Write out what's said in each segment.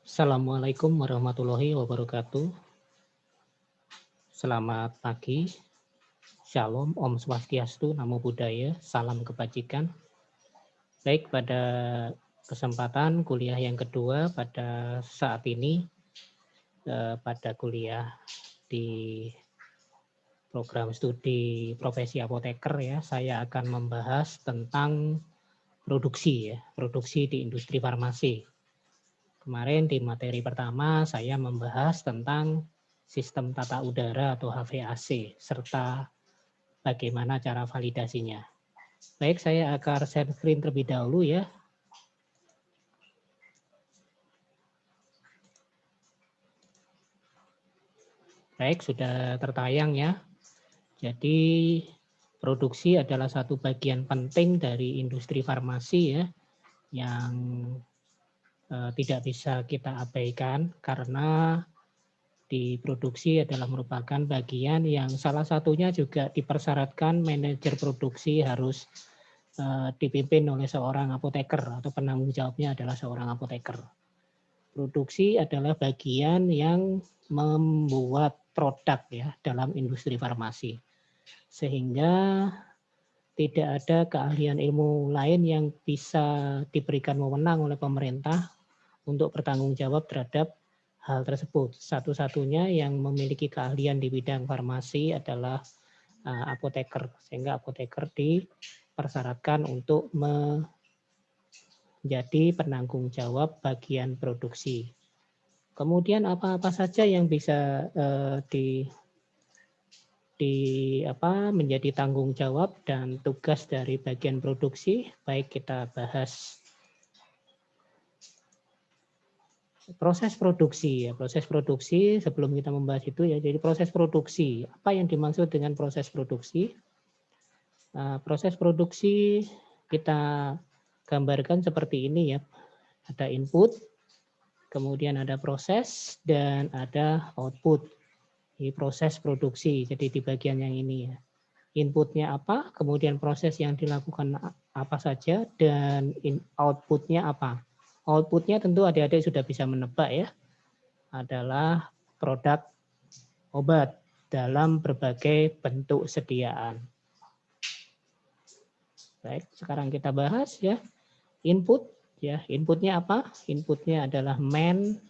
Assalamualaikum warahmatullahi wabarakatuh. Selamat pagi, Shalom, Om Swastiastu, Namo Buddhaya, salam kebajikan. Baik, pada kesempatan kuliah yang kedua pada saat ini, pada kuliah di program studi profesi apoteker ya, saya akan membahas tentang produksi di industri farmasi. Kemarin di materi pertama saya membahas tentang sistem tata udara atau HVAC serta bagaimana cara validasinya. Baik, saya akan share screen terlebih dahulu ya. Baik, sudah tertayang ya. Jadi produksi adalah satu bagian penting dari industri farmasi ya, yang tidak bisa kita abaikan karena diproduksi adalah merupakan bagian yang salah satunya juga dipersyaratkan manajer produksi harus dipimpin oleh seorang apoteker atau penanggung jawabnya adalah seorang apoteker. Produksi adalah bagian yang membuat produk ya dalam industri farmasi. Sehingga tidak ada keahlian ilmu lain yang bisa diberikan wewenang oleh pemerintah untuk bertanggung jawab terhadap hal tersebut. Satu-satunya yang memiliki keahlian di bidang farmasi adalah apoteker, sehingga apoteker dipersyaratkan untuk menjadi penanggung jawab bagian produksi. Kemudian apa-apa saja yang bisa menjadi tanggung jawab dan tugas dari bagian produksi. Baik, kita bahas proses produksi ya. Proses produksi sebelum kita membahas itu ya. Jadi proses produksi, apa yang dimaksud dengan proses produksi? Proses produksi kita gambarkan seperti ini ya. Ada input, kemudian ada proses dan ada output. Ini proses produksi. Jadi di bagian yang ini ya. Inputnya apa, kemudian proses yang dilakukan apa saja, dan outputnya apa. Outputnya tentu adik-adik sudah bisa menebak ya, adalah produk obat dalam berbagai bentuk sediaan. Baik, sekarang kita bahas ya, input ya. Inputnya apa? Inputnya adalah man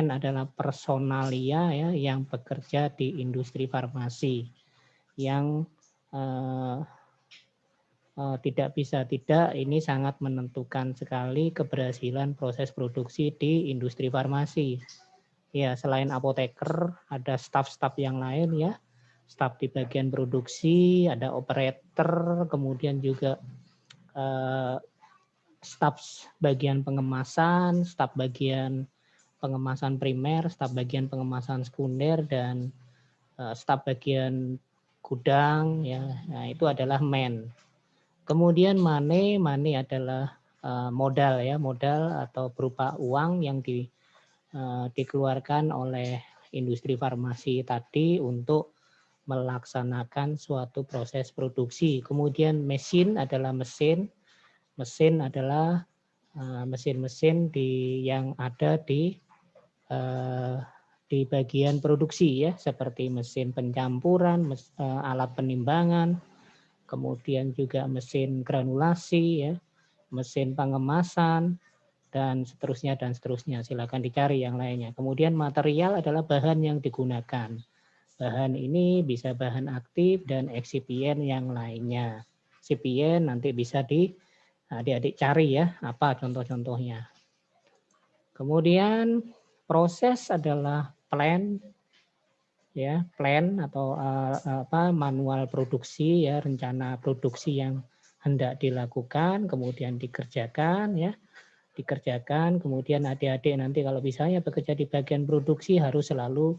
adalah personalia ya yang bekerja di industri farmasi, yang tidak bisa tidak, ini sangat menentukan sekali keberhasilan proses produksi di industri farmasi. Ya, selain apoteker, ada staf-staf yang lain ya. Staf di bagian produksi, ada operator, kemudian juga staf bagian pengemasan, staf bagian pengemasan primer, staf bagian pengemasan sekunder, dan staf bagian gudang ya. Nah, itu adalah man. Kemudian money adalah modal ya, modal atau berupa uang yang dikeluarkan oleh industri farmasi tadi untuk melaksanakan suatu proses produksi. Kemudian mesin adalah mesin adalah mesin-mesin yang ada di bagian produksi ya, seperti mesin pencampuran, alat penimbangan, kemudian juga mesin granulasi ya, mesin pengemasan, dan seterusnya dan seterusnya. Silakan dicari yang lainnya. Kemudian material adalah bahan yang digunakan. Bahan ini bisa bahan aktif dan eksipien yang lainnya. Eksipien nanti bisa adik-adik cari ya, apa contoh-contohnya. Kemudian proses adalah plan ya, plan atau manual produksi ya, rencana produksi yang hendak dilakukan, kemudian dikerjakan ya, kemudian adik-adik nanti kalau misalnya bekerja di bagian produksi harus selalu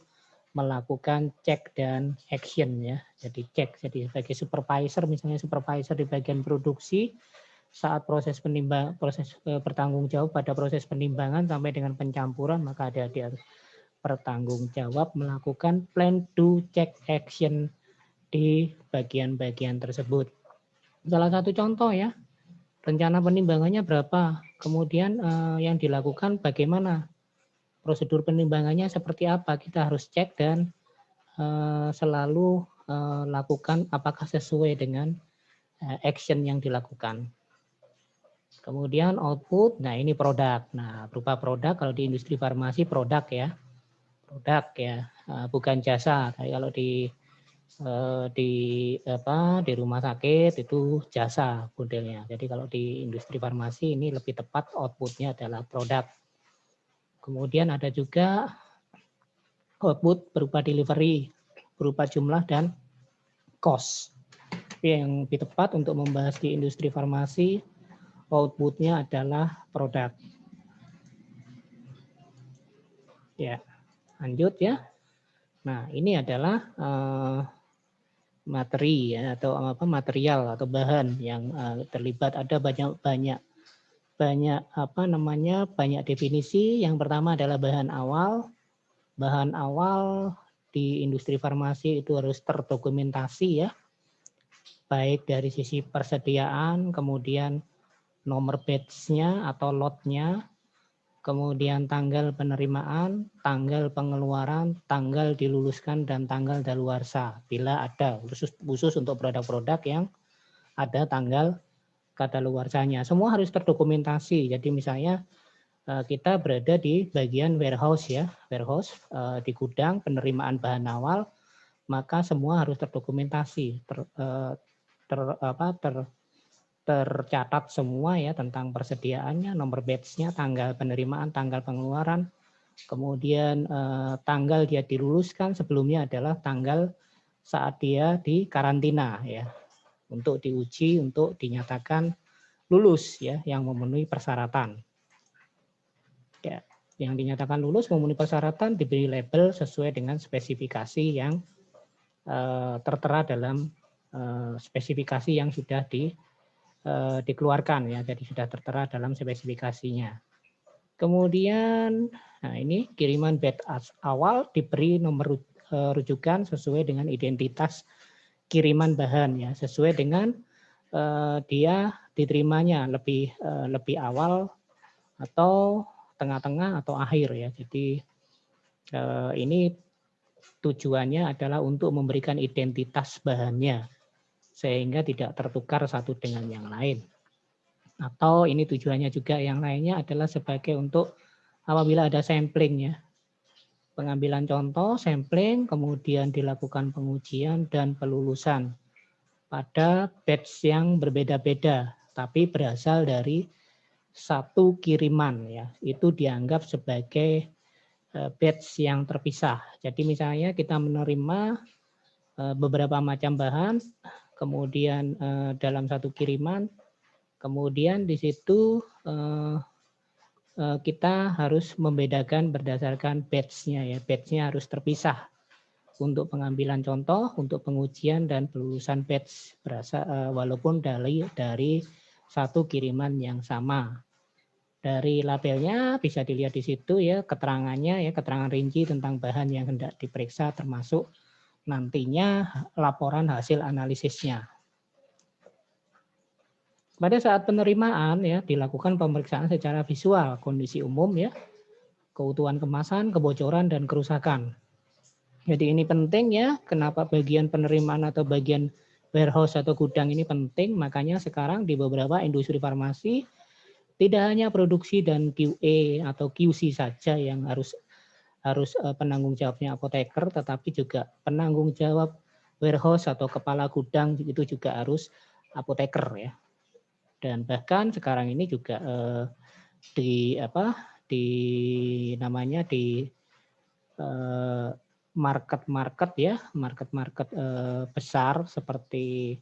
melakukan cek dan action ya. Jadi cek, jadi sebagai supervisor, misalnya supervisor di bagian produksi saat proses bertanggung jawab pada proses penimbangan sampai dengan pencampuran, maka adik-adik harus bertanggung jawab melakukan plan, do, check, action di bagian-bagian tersebut. Salah satu contoh ya, rencana penimbangannya berapa? Kemudian yang dilakukan bagaimana, prosedur penimbangannya seperti apa, kita harus cek dan selalu lakukan apakah sesuai dengan action yang dilakukan. Kemudian output, nah ini produk. Nah, berupa produk kalau di industri farmasi produk ya. Produk ya, bukan jasa. Tapi kalau di rumah sakit itu jasa modelnya. Jadi kalau di industri farmasi ini lebih tepat outputnya adalah produk. Kemudian ada juga output berupa delivery, berupa jumlah dan cost. Tapi yang lebih tepat untuk membahas di industri farmasi, outputnya adalah produk. Ya, lanjut ya. Nah, ini adalah materi ya, atau material atau bahan yang terlibat. Ada banyak definisi. Yang pertama adalah bahan awal. Bahan awal di industri farmasi itu harus terdokumentasi ya, baik dari sisi persediaan, kemudian nomor batch-nya atau lot-nya, kemudian tanggal penerimaan, tanggal pengeluaran, tanggal diluluskan, dan tanggal daluarsa. Bila ada, khusus untuk produk-produk yang ada tanggal kadaluarsanya. Semua harus terdokumentasi. Jadi misalnya kita berada di bagian warehouse ya, di gudang penerimaan bahan awal, maka semua harus terdokumentasi, tercatat semua ya tentang persediaannya, nomor batch-nya, tanggal penerimaan, tanggal pengeluaran, kemudian tanggal dia diluluskan, sebelumnya adalah tanggal saat dia di karantina ya, untuk diuji, untuk dinyatakan lulus ya, yang memenuhi persyaratan. Ya, yang dinyatakan lulus memenuhi persyaratan diberi label sesuai dengan spesifikasi yang tertera dalam spesifikasi yang sudah dikeluarkan ya, jadi sudah tertera dalam spesifikasinya. Kemudian, nah ini kiriman batch awal diberi nomor rujukan sesuai dengan identitas kiriman bahan ya, sesuai dengan dia diterimanya lebih awal atau tengah-tengah atau akhir ya. Jadi ini tujuannya adalah untuk memberikan identitas bahannya sehingga tidak tertukar satu dengan yang lain. Atau ini tujuannya juga yang lainnya adalah sebagai untuk apabila ada sampling ya. Pengambilan contoh, sampling, kemudian dilakukan pengujian dan pelulusan pada batch yang berbeda-beda tapi berasal dari satu kiriman ya, itu dianggap sebagai batch yang terpisah. Jadi misalnya kita menerima beberapa macam bahan, kemudian dalam satu kiriman, kemudian di situ kita harus membedakan berdasarkan batch-nya ya, batch-nya harus terpisah untuk pengambilan contoh, untuk pengujian dan pelulusan batch walaupun dari satu kiriman yang sama. Dari labelnya bisa dilihat di situ ya keterangannya ya, keterangan rinci tentang bahan yang hendak diperiksa termasuk nantinya laporan hasil analisisnya. Pada saat penerimaan ya dilakukan pemeriksaan secara visual kondisi umum ya, keutuhan kemasan, kebocoran dan kerusakan. Jadi ini penting ya, kenapa bagian penerimaan atau bagian warehouse atau gudang ini penting, makanya sekarang di beberapa industri farmasi tidak hanya produksi dan QA atau QC saja yang harus penanggung jawabnya apoteker, tetapi juga penanggung jawab warehouse atau kepala gudang itu juga harus apoteker ya. Dan bahkan sekarang ini juga di market besar seperti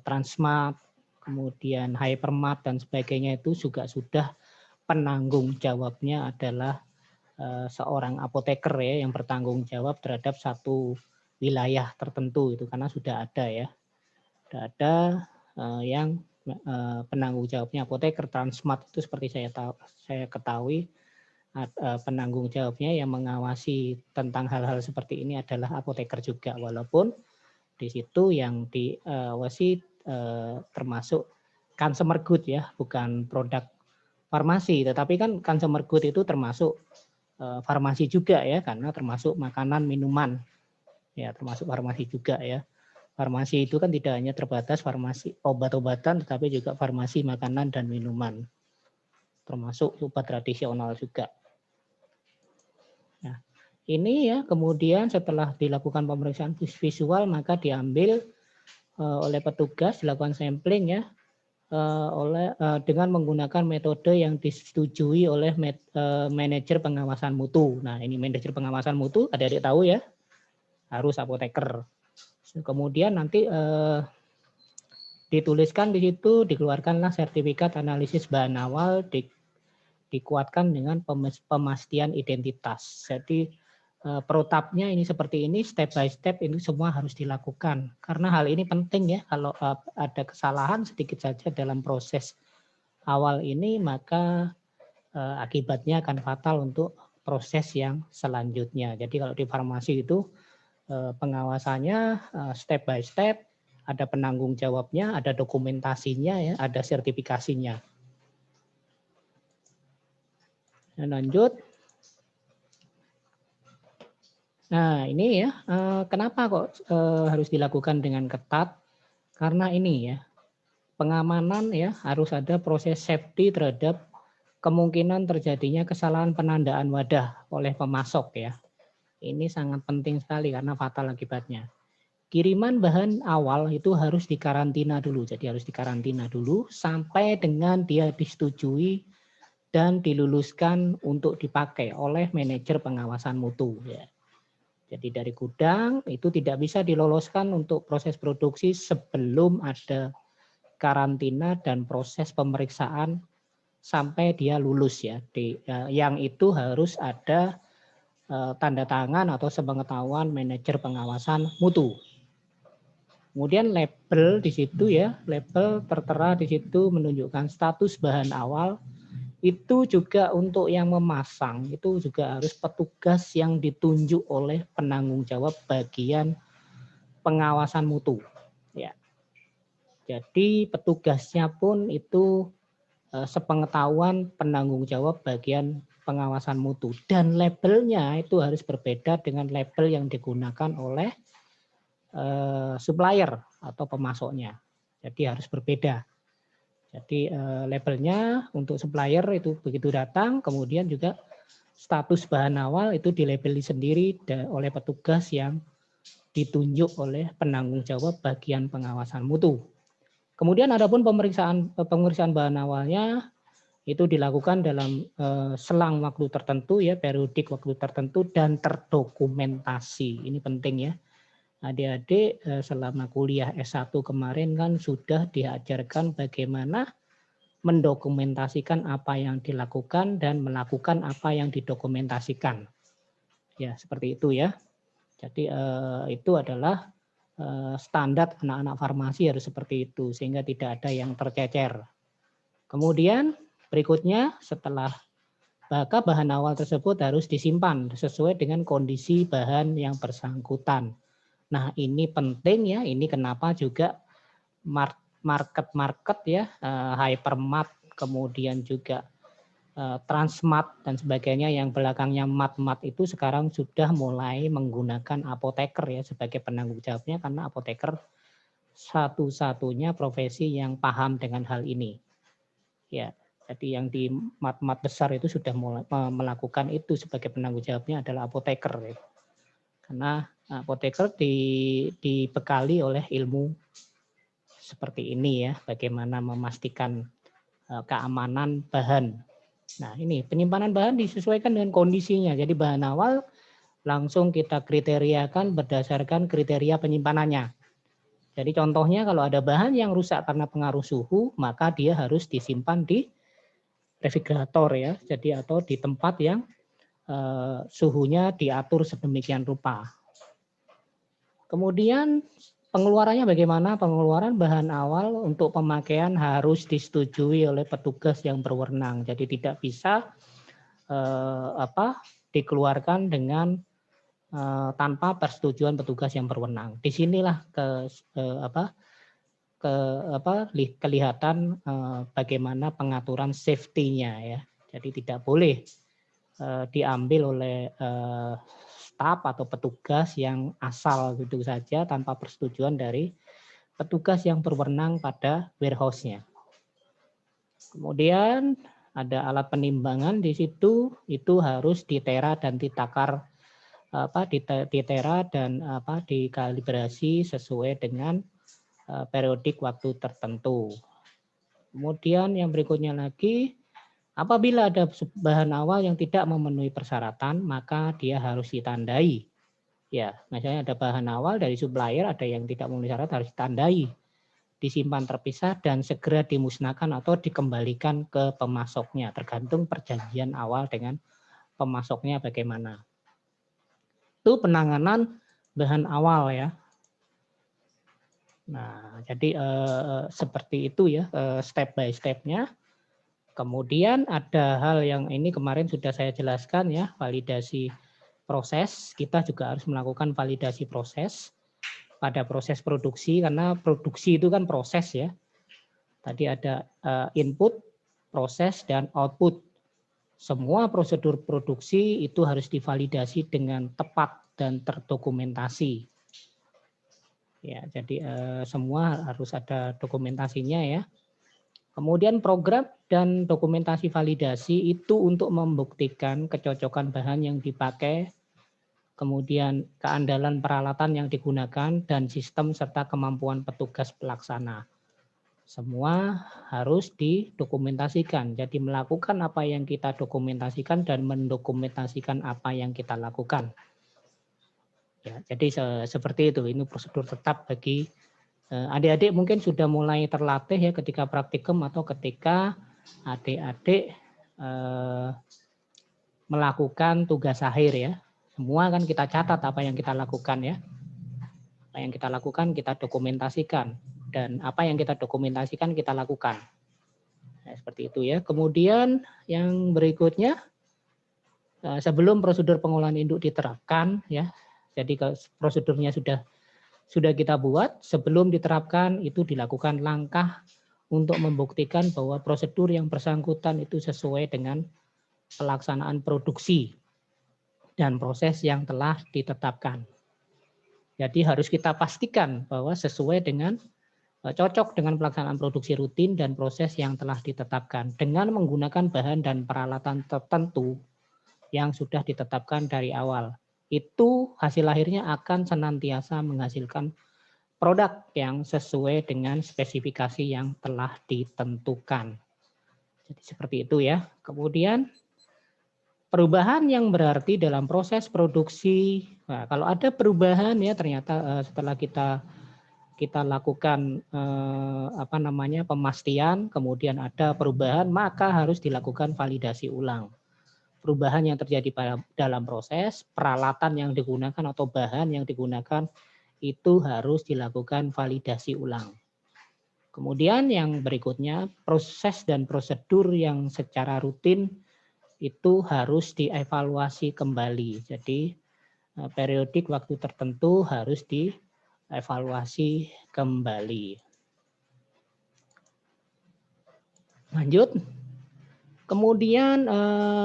Transmart, kemudian Hypermart dan sebagainya itu juga sudah penanggung jawabnya adalah seorang apoteker ya, yang bertanggung jawab terhadap satu wilayah tertentu itu, karena sudah ada ya, sudah ada yang penanggung jawabnya apoteker. Transmart itu seperti saya ketahui penanggung jawabnya yang mengawasi tentang hal-hal seperti ini adalah apoteker juga, walaupun di situ yang diawasi termasuk consumer good ya, bukan produk farmasi, tetapi kan consumer good itu termasuk farmasi juga ya, karena termasuk makanan, minuman. Ya, termasuk farmasi juga ya. Farmasi itu kan tidak hanya terbatas farmasi obat-obatan, tetapi juga farmasi makanan dan minuman. Termasuk obat tradisional juga. Nah, ini ya kemudian setelah dilakukan pemeriksaan visual maka diambil oleh petugas, dilakukan sampling ya dengan menggunakan metode yang disetujui oleh manajer pengawasan mutu. Nah, ini manajer pengawasan mutu, adik-adik tahu ya, harus apoteker. Kemudian nanti dituliskan di situ, dikeluarkanlah sertifikat analisis bahan awal, dikuatkan dengan pemastian identitas. Jadi protapnya ini seperti ini, step by step ini semua harus dilakukan. Karena hal ini penting ya, kalau ada kesalahan sedikit saja dalam proses awal ini, maka akibatnya akan fatal untuk proses yang selanjutnya. Jadi kalau di farmasi itu pengawasannya step by step, ada penanggung jawabnya, ada dokumentasinya ya, ada sertifikasinya. Dan lanjut. Nah, ini ya, kenapa kok harus dilakukan dengan ketat? Karena ini ya, pengamanan ya, harus ada proses safety terhadap kemungkinan terjadinya kesalahan penandaan wadah oleh pemasok ya. Ini sangat penting sekali karena fatal akibatnya. Kiriman bahan awal itu harus dikarantina dulu. Jadi harus dikarantina dulu sampai dengan dia disetujui dan diluluskan untuk dipakai oleh manajer pengawasan mutu ya. Jadi dari gudang itu tidak bisa diloloskan untuk proses produksi sebelum ada karantina dan proses pemeriksaan sampai dia lulus ya. Yang itu harus ada tanda tangan atau sepengetahuan manajer pengawasan mutu. Kemudian label di situ ya, label tertera di situ menunjukkan status bahan awal. Itu juga untuk yang memasang, itu juga harus petugas yang ditunjuk oleh penanggung jawab bagian pengawasan mutu. Ya. Jadi petugasnya pun itu sepengetahuan penanggung jawab bagian pengawasan mutu, dan labelnya itu harus berbeda dengan label yang digunakan oleh supplier atau pemasoknya. Jadi harus berbeda. Jadi labelnya untuk supplier itu begitu datang, kemudian juga status bahan awal itu dilabeli sendiri oleh petugas yang ditunjuk oleh penanggung jawab bagian pengawasan mutu. Kemudian adapun pemeriksaan bahan awalnya itu dilakukan dalam selang waktu tertentu ya, periodik waktu tertentu dan terdokumentasi. Ini penting ya. Adik-adik selama kuliah S1 kemarin kan sudah diajarkan bagaimana mendokumentasikan apa yang dilakukan dan melakukan apa yang didokumentasikan. Ya, seperti itu ya. Jadi itu adalah standar anak-anak farmasi harus seperti itu sehingga tidak ada yang tercecer. Kemudian berikutnya setelah bahan awal tersebut harus disimpan sesuai dengan kondisi bahan yang bersangkutan. Nah, ini penting ya, ini kenapa juga market ya, hypermart, kemudian juga transmart dan sebagainya yang belakangnya mat itu sekarang sudah mulai menggunakan apoteker ya sebagai penanggung jawabnya, karena apoteker satu-satunya profesi yang paham dengan hal ini. Ya, jadi yang di mat besar itu sudah mulai melakukan itu sebagai penanggung jawabnya adalah apoteker ya. Karena apoteker dibekali oleh ilmu seperti ini ya, bagaimana memastikan keamanan bahan. Nah, ini penyimpanan bahan disesuaikan dengan kondisinya. Jadi bahan awal langsung kita kriteriakan berdasarkan kriteria penyimpanannya. Jadi contohnya kalau ada bahan yang rusak karena pengaruh suhu, maka dia harus disimpan di refrigerator ya. Jadi atau di tempat yang suhunya diatur sedemikian rupa. Kemudian pengeluarannya bagaimana? Pengeluaran bahan awal untuk pemakaian harus disetujui oleh petugas yang berwenang. Jadi tidak bisa dikeluarkan dengan tanpa persetujuan petugas yang berwenang. Disinilah kelihatan bagaimana pengaturan safety-nya ya. Jadi tidak boleh diambil oleh staf atau petugas yang asal gitu saja tanpa persetujuan dari petugas yang berwenang pada warehouse-nya. Kemudian ada alat penimbangan di situ, itu harus ditera dan ditakar ditera dan dikalibrasi sesuai dengan periodik waktu tertentu. Kemudian yang berikutnya lagi, apabila ada bahan awal yang tidak memenuhi persyaratan, maka dia harus ditandai. Ya, misalnya ada bahan awal dari supplier, ada yang tidak memenuhi syarat harus ditandai, disimpan terpisah dan segera dimusnahkan atau dikembalikan ke pemasoknya, tergantung perjanjian awal dengan pemasoknya bagaimana. Itu penanganan bahan awal ya. Nah, jadi seperti itu ya step by step-nya. Kemudian ada hal yang ini kemarin sudah saya jelaskan ya, validasi proses. Kita juga harus melakukan validasi proses pada proses produksi, karena produksi itu kan proses ya. Tadi ada input, proses, dan output. Semua prosedur produksi itu harus divalidasi dengan tepat dan terdokumentasi. Ya, jadi semua harus ada dokumentasinya ya. Kemudian program dan dokumentasi validasi itu untuk membuktikan kecocokan bahan yang dipakai, kemudian keandalan peralatan yang digunakan, dan sistem serta kemampuan petugas pelaksana. Semua harus didokumentasikan. Jadi melakukan apa yang kita dokumentasikan dan mendokumentasikan apa yang kita lakukan. Ya, jadi seperti itu. Ini prosedur tetap bagi adik-adik mungkin sudah mulai terlatih ya ketika praktikum atau ketika adik-adik melakukan tugas akhir ya. Semua kan kita catat apa yang kita lakukan ya. Apa yang kita lakukan kita dokumentasikan. Dan apa yang kita dokumentasikan kita lakukan. Nah, seperti itu ya. Kemudian yang berikutnya, sebelum prosedur pengolahan induk diterapkan ya, jadi prosedurnya sudah kita buat, sebelum diterapkan itu dilakukan langkah untuk membuktikan bahwa prosedur yang bersangkutan itu sesuai dengan pelaksanaan produksi dan proses yang telah ditetapkan. Jadi harus kita pastikan bahwa sesuai dengan cocok dengan pelaksanaan produksi rutin dan proses yang telah ditetapkan dengan menggunakan bahan dan peralatan tertentu yang sudah ditetapkan dari awal. Itu hasil akhirnya akan senantiasa menghasilkan produk yang sesuai dengan spesifikasi yang telah ditentukan. Jadi seperti itu ya. Kemudian perubahan yang berarti dalam proses produksi. Nah, kalau ada perubahan ya ternyata setelah kita lakukan pemastian, kemudian ada perubahan, maka harus dilakukan validasi ulang. Perubahan yang terjadi dalam proses, peralatan yang digunakan atau bahan yang digunakan itu harus dilakukan validasi ulang. Kemudian yang berikutnya, proses dan prosedur yang secara rutin itu harus dievaluasi kembali. Jadi periodik waktu tertentu harus dievaluasi kembali. Lanjut. Kemudian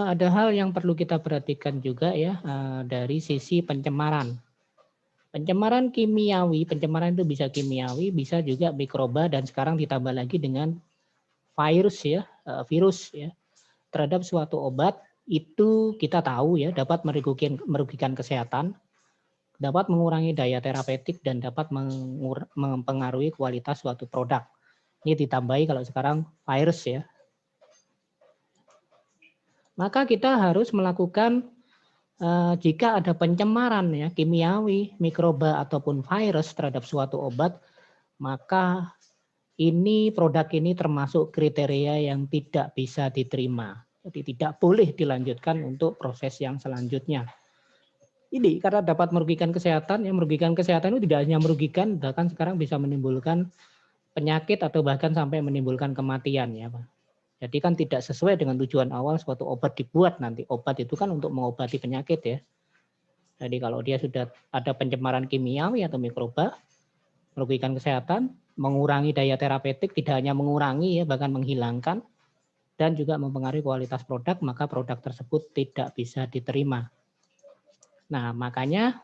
ada hal yang perlu kita perhatikan juga ya dari sisi pencemaran. Pencemaran kimiawi, pencemaran itu bisa kimiawi, bisa juga mikroba, dan sekarang ditambah lagi dengan virus ya, virus ya. Terhadap suatu obat itu kita tahu ya dapat merugikan kesehatan, dapat mengurangi daya terapeutik dan dapat mempengaruhi kualitas suatu produk. Ini ditambahi kalau sekarang virus ya. Maka kita harus melakukan jika ada pencemaran ya kimiawi, mikroba ataupun virus terhadap suatu obat, maka ini produk ini termasuk kriteria yang tidak bisa diterima. Jadi tidak boleh dilanjutkan untuk proses yang selanjutnya. Ini karena dapat merugikan kesehatan, yang merugikan kesehatan itu tidak hanya merugikan, bahkan sekarang bisa menimbulkan penyakit atau bahkan sampai menimbulkan kematian ya Pak. Jadi kan tidak sesuai dengan tujuan awal suatu obat dibuat nanti. Obat itu kan untuk mengobati penyakit ya. Jadi kalau dia sudah ada pencemaran kimiawi atau mikroba, merugikan kesehatan, mengurangi daya terapeutik, tidak hanya mengurangi ya, bahkan menghilangkan, dan juga mempengaruhi kualitas produk, maka produk tersebut tidak bisa diterima. Nah, makanya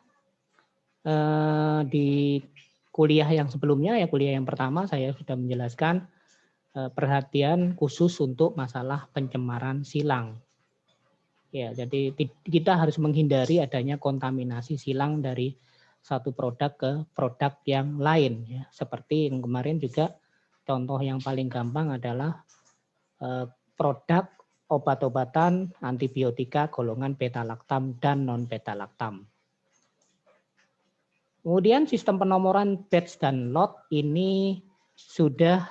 di kuliah yang sebelumnya, ya kuliah yang pertama saya sudah menjelaskan perhatian khusus untuk masalah pencemaran silang. Ya, jadi kita harus menghindari adanya kontaminasi silang dari satu produk ke produk yang lain. Ya. Seperti yang kemarin juga contoh yang paling gampang adalah produk obat-obatan antibiotika golongan beta-laktam dan non-beta-laktam. Kemudian sistem penomoran batch dan lot ini sudah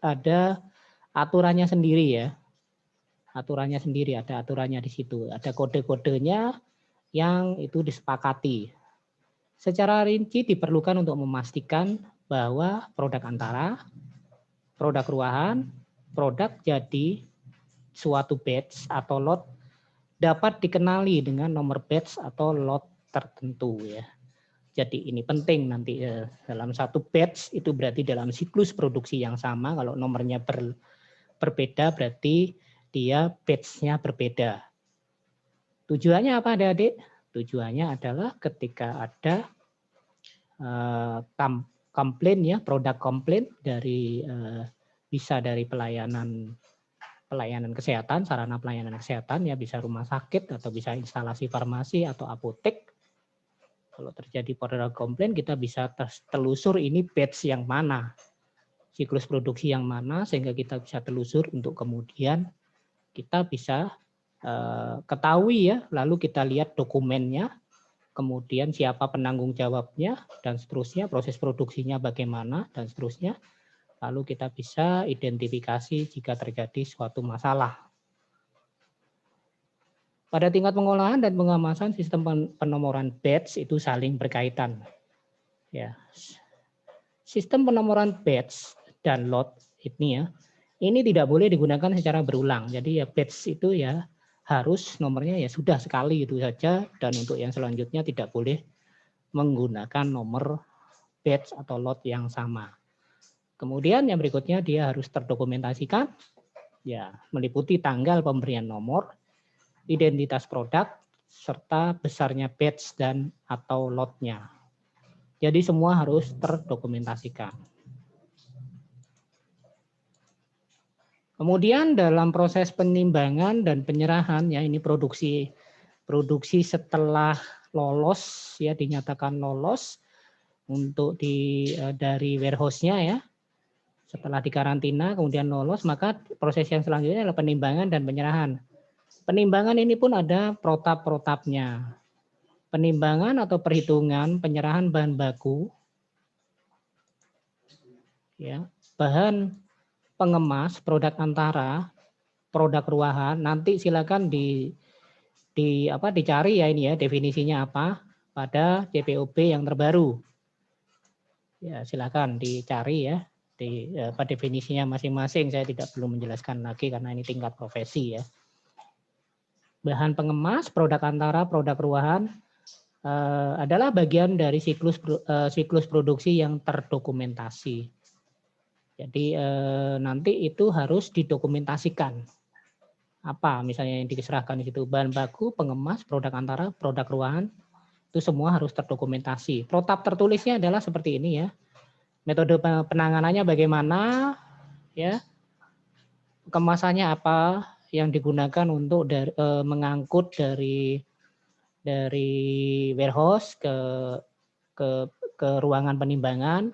ada aturannya sendiri ya. Aturannya sendiri, ada aturannya di situ. Ada kode-kodenya yang itu disepakati. Secara rinci diperlukan untuk memastikan bahwa produk antara, produk ruahan, produk jadi suatu batch atau lot dapat dikenali dengan nomor batch atau lot tertentu ya. Jadi ini penting nanti dalam satu batch itu berarti dalam siklus produksi yang sama, kalau nomornya berbeda berarti dia batch-nya berbeda. Tujuannya apa adik-adik? Tujuannya adalah ketika ada komplain ya, produk komplain dari bisa dari pelayanan kesehatan, sarana pelayanan kesehatan ya, bisa rumah sakit atau bisa instalasi farmasi atau apotek. Kalau terjadi produk komplain kita bisa telusur ini batch yang mana, siklus produksi yang mana, sehingga kita bisa telusur untuk kemudian kita bisa ketahui ya, lalu kita lihat dokumennya, kemudian siapa penanggung jawabnya, dan seterusnya, proses produksinya bagaimana, dan seterusnya. Lalu kita bisa identifikasi jika terjadi suatu masalah. Pada tingkat pengolahan dan pengemasan, sistem penomoran batch itu saling berkaitan. Ya. Sistem penomoran batch dan lot ini tidak boleh digunakan secara berulang. Jadi ya batch itu ya harus nomornya ya sudah sekali itu saja, dan untuk yang selanjutnya tidak boleh menggunakan nomor batch atau lot yang sama. Kemudian yang berikutnya dia harus terdokumentasikan, ya meliputi tanggal pemberian nomor, identitas produk, serta besarnya batch dan atau lotnya. Jadi semua harus terdokumentasikan. Kemudian dalam proses penimbangan dan penyerahan ya, ini produksi setelah lolos ya, dinyatakan lolos untuk dari warehouse-nya ya. Setelah dikarantina kemudian lolos, maka proses yang selanjutnya adalah penimbangan dan penyerahan. Penimbangan ini pun ada protap-protapnya. Penimbangan atau perhitungan penyerahan bahan baku ya, bahan pengemas, produk antara, produk ruahan, nanti silakan dicari ya ini ya definisinya apa pada CPOB yang terbaru. Ya, silakan dicari ya di definisinya masing-masing. Saya tidak perlu menjelaskan lagi karena ini tingkat profesi ya. Bahan pengemas, produk antara, produk ruahan adalah bagian dari siklus produksi yang terdokumentasi. Jadi nanti itu harus didokumentasikan. Apa misalnya yang diserahkan di situ, bahan baku, pengemas, produk antara, produk ruahan, itu semua harus terdokumentasi. Protap tertulisnya adalah seperti ini ya. Metode penanganannya bagaimana, ya, kemasannya apa, yang digunakan untuk mengangkut dari warehouse ke ruangan penimbangan.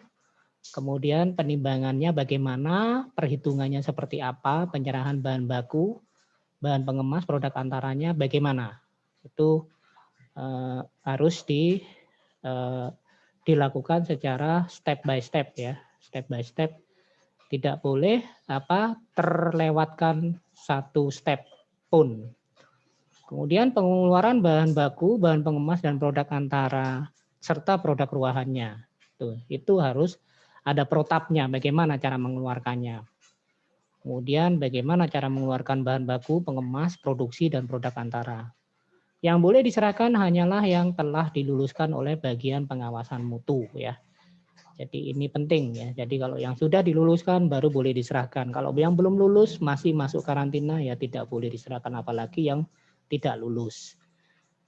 Kemudian penimbangannya bagaimana, perhitungannya seperti apa, penyerahan bahan baku, bahan pengemas, produk antaranya bagaimana. Itu harus dilakukan secara step by step ya, step by step. Tidak boleh terlewatkan satu step pun. Kemudian pengeluaran bahan baku, bahan pengemas dan produk antara serta produk ruahannya. Itu harus ada protapnya, bagaimana cara mengeluarkannya. Kemudian bagaimana cara mengeluarkan bahan baku, pengemas, produksi, dan produk antara. Yang boleh diserahkan hanyalah yang telah diluluskan oleh bagian pengawasan mutu ya. Jadi ini penting ya. Jadi kalau yang sudah diluluskan baru boleh diserahkan. Kalau yang belum lulus masih masuk karantina ya tidak boleh diserahkan, apalagi yang tidak lulus.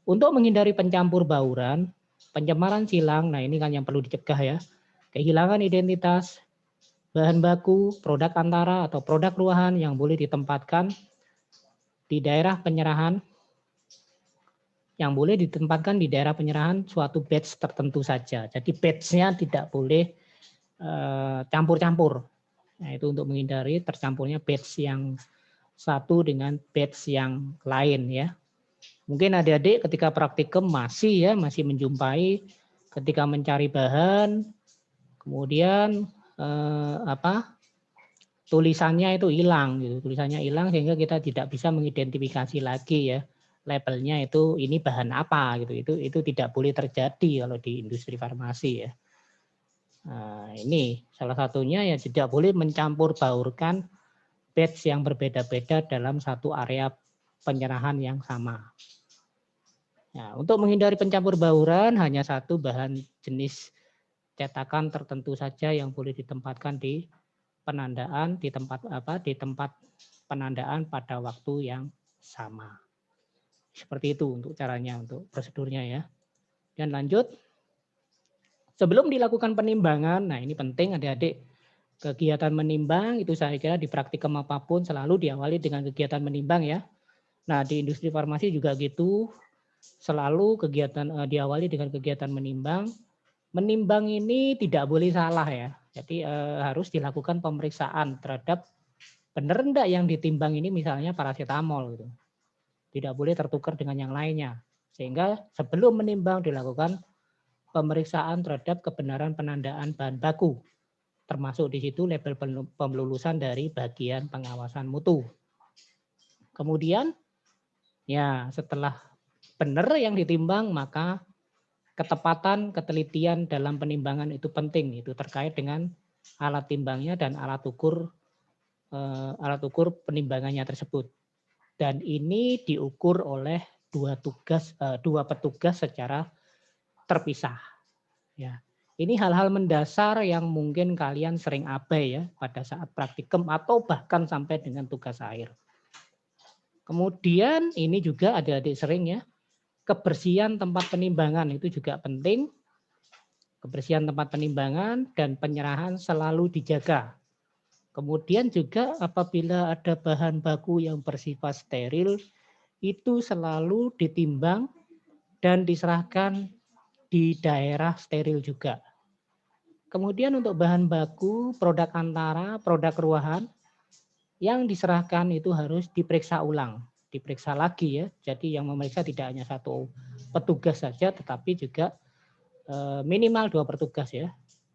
Untuk menghindari pencampur bauran, pencemaran silang, nah ini kan yang perlu dicegah ya. Kehilangan identitas, bahan baku, produk antara atau produk ruahan yang boleh ditempatkan di daerah penyerahan, yang boleh ditempatkan di daerah penyerahan suatu batch tertentu saja. Jadi batch-nya tidak boleh campur-campur. Nah, itu untuk menghindari tercampurnya batch yang satu dengan batch yang lain ya. Mungkin adik-adik ketika praktikum masih menjumpai ketika mencari bahan, kemudian tulisannya itu hilang gitu. Tulisannya hilang sehingga kita tidak bisa mengidentifikasi lagi ya. Labelnya itu ini bahan apa gitu. Itu tidak boleh terjadi kalau di industri farmasi ya. Nah, ini salah satunya ya tidak boleh mencampur baurkan batch yang berbeda-beda dalam satu area penyerahan yang sama. Nah, untuk menghindari pencampur bauran hanya satu bahan jenis cetakan tertentu saja yang boleh ditempatkan di penandaan di tempat penandaan pada waktu yang sama. Seperti itu untuk caranya, untuk prosedurnya ya. Dan lanjut. Sebelum dilakukan penimbangan, nah ini penting adik-adik, kegiatan menimbang itu saya kira di praktikum apapun selalu diawali dengan kegiatan menimbang ya. Nah di industri farmasi juga gitu, selalu kegiatan diawali dengan kegiatan menimbang. Menimbang ini tidak boleh salah ya, jadi harus dilakukan pemeriksaan terhadap benar enggak yang ditimbang ini misalnya paracetamol gitu. Tidak boleh tertukar dengan yang lainnya. Sehingga sebelum menimbang dilakukan pemeriksaan terhadap kebenaran penandaan bahan baku. Termasuk di situ label pelulusan dari bagian pengawasan mutu. Kemudian ya setelah benar yang ditimbang maka ketepatan, ketelitian dalam penimbangan itu penting. Itu terkait dengan alat timbangnya dan alat ukur penimbangannya tersebut. Dan ini diukur oleh dua petugas secara terpisah. Ya, ini hal-hal mendasar yang mungkin kalian sering abai ya pada saat praktikum atau bahkan sampai dengan tugas akhir. Kemudian ini juga adik-adik sering ya, kebersihan tempat penimbangan itu juga penting. Kebersihan tempat penimbangan dan penyerahan selalu dijaga. Kemudian juga apabila ada bahan baku yang bersifat steril, itu selalu ditimbang dan diserahkan di daerah steril juga. Kemudian untuk bahan baku, produk antara, produk ruahan, yang diserahkan itu harus diperiksa ulang. Diperiksa lagi ya, jadi yang memeriksa tidak hanya satu petugas saja, tetapi juga minimal 2 petugas ya.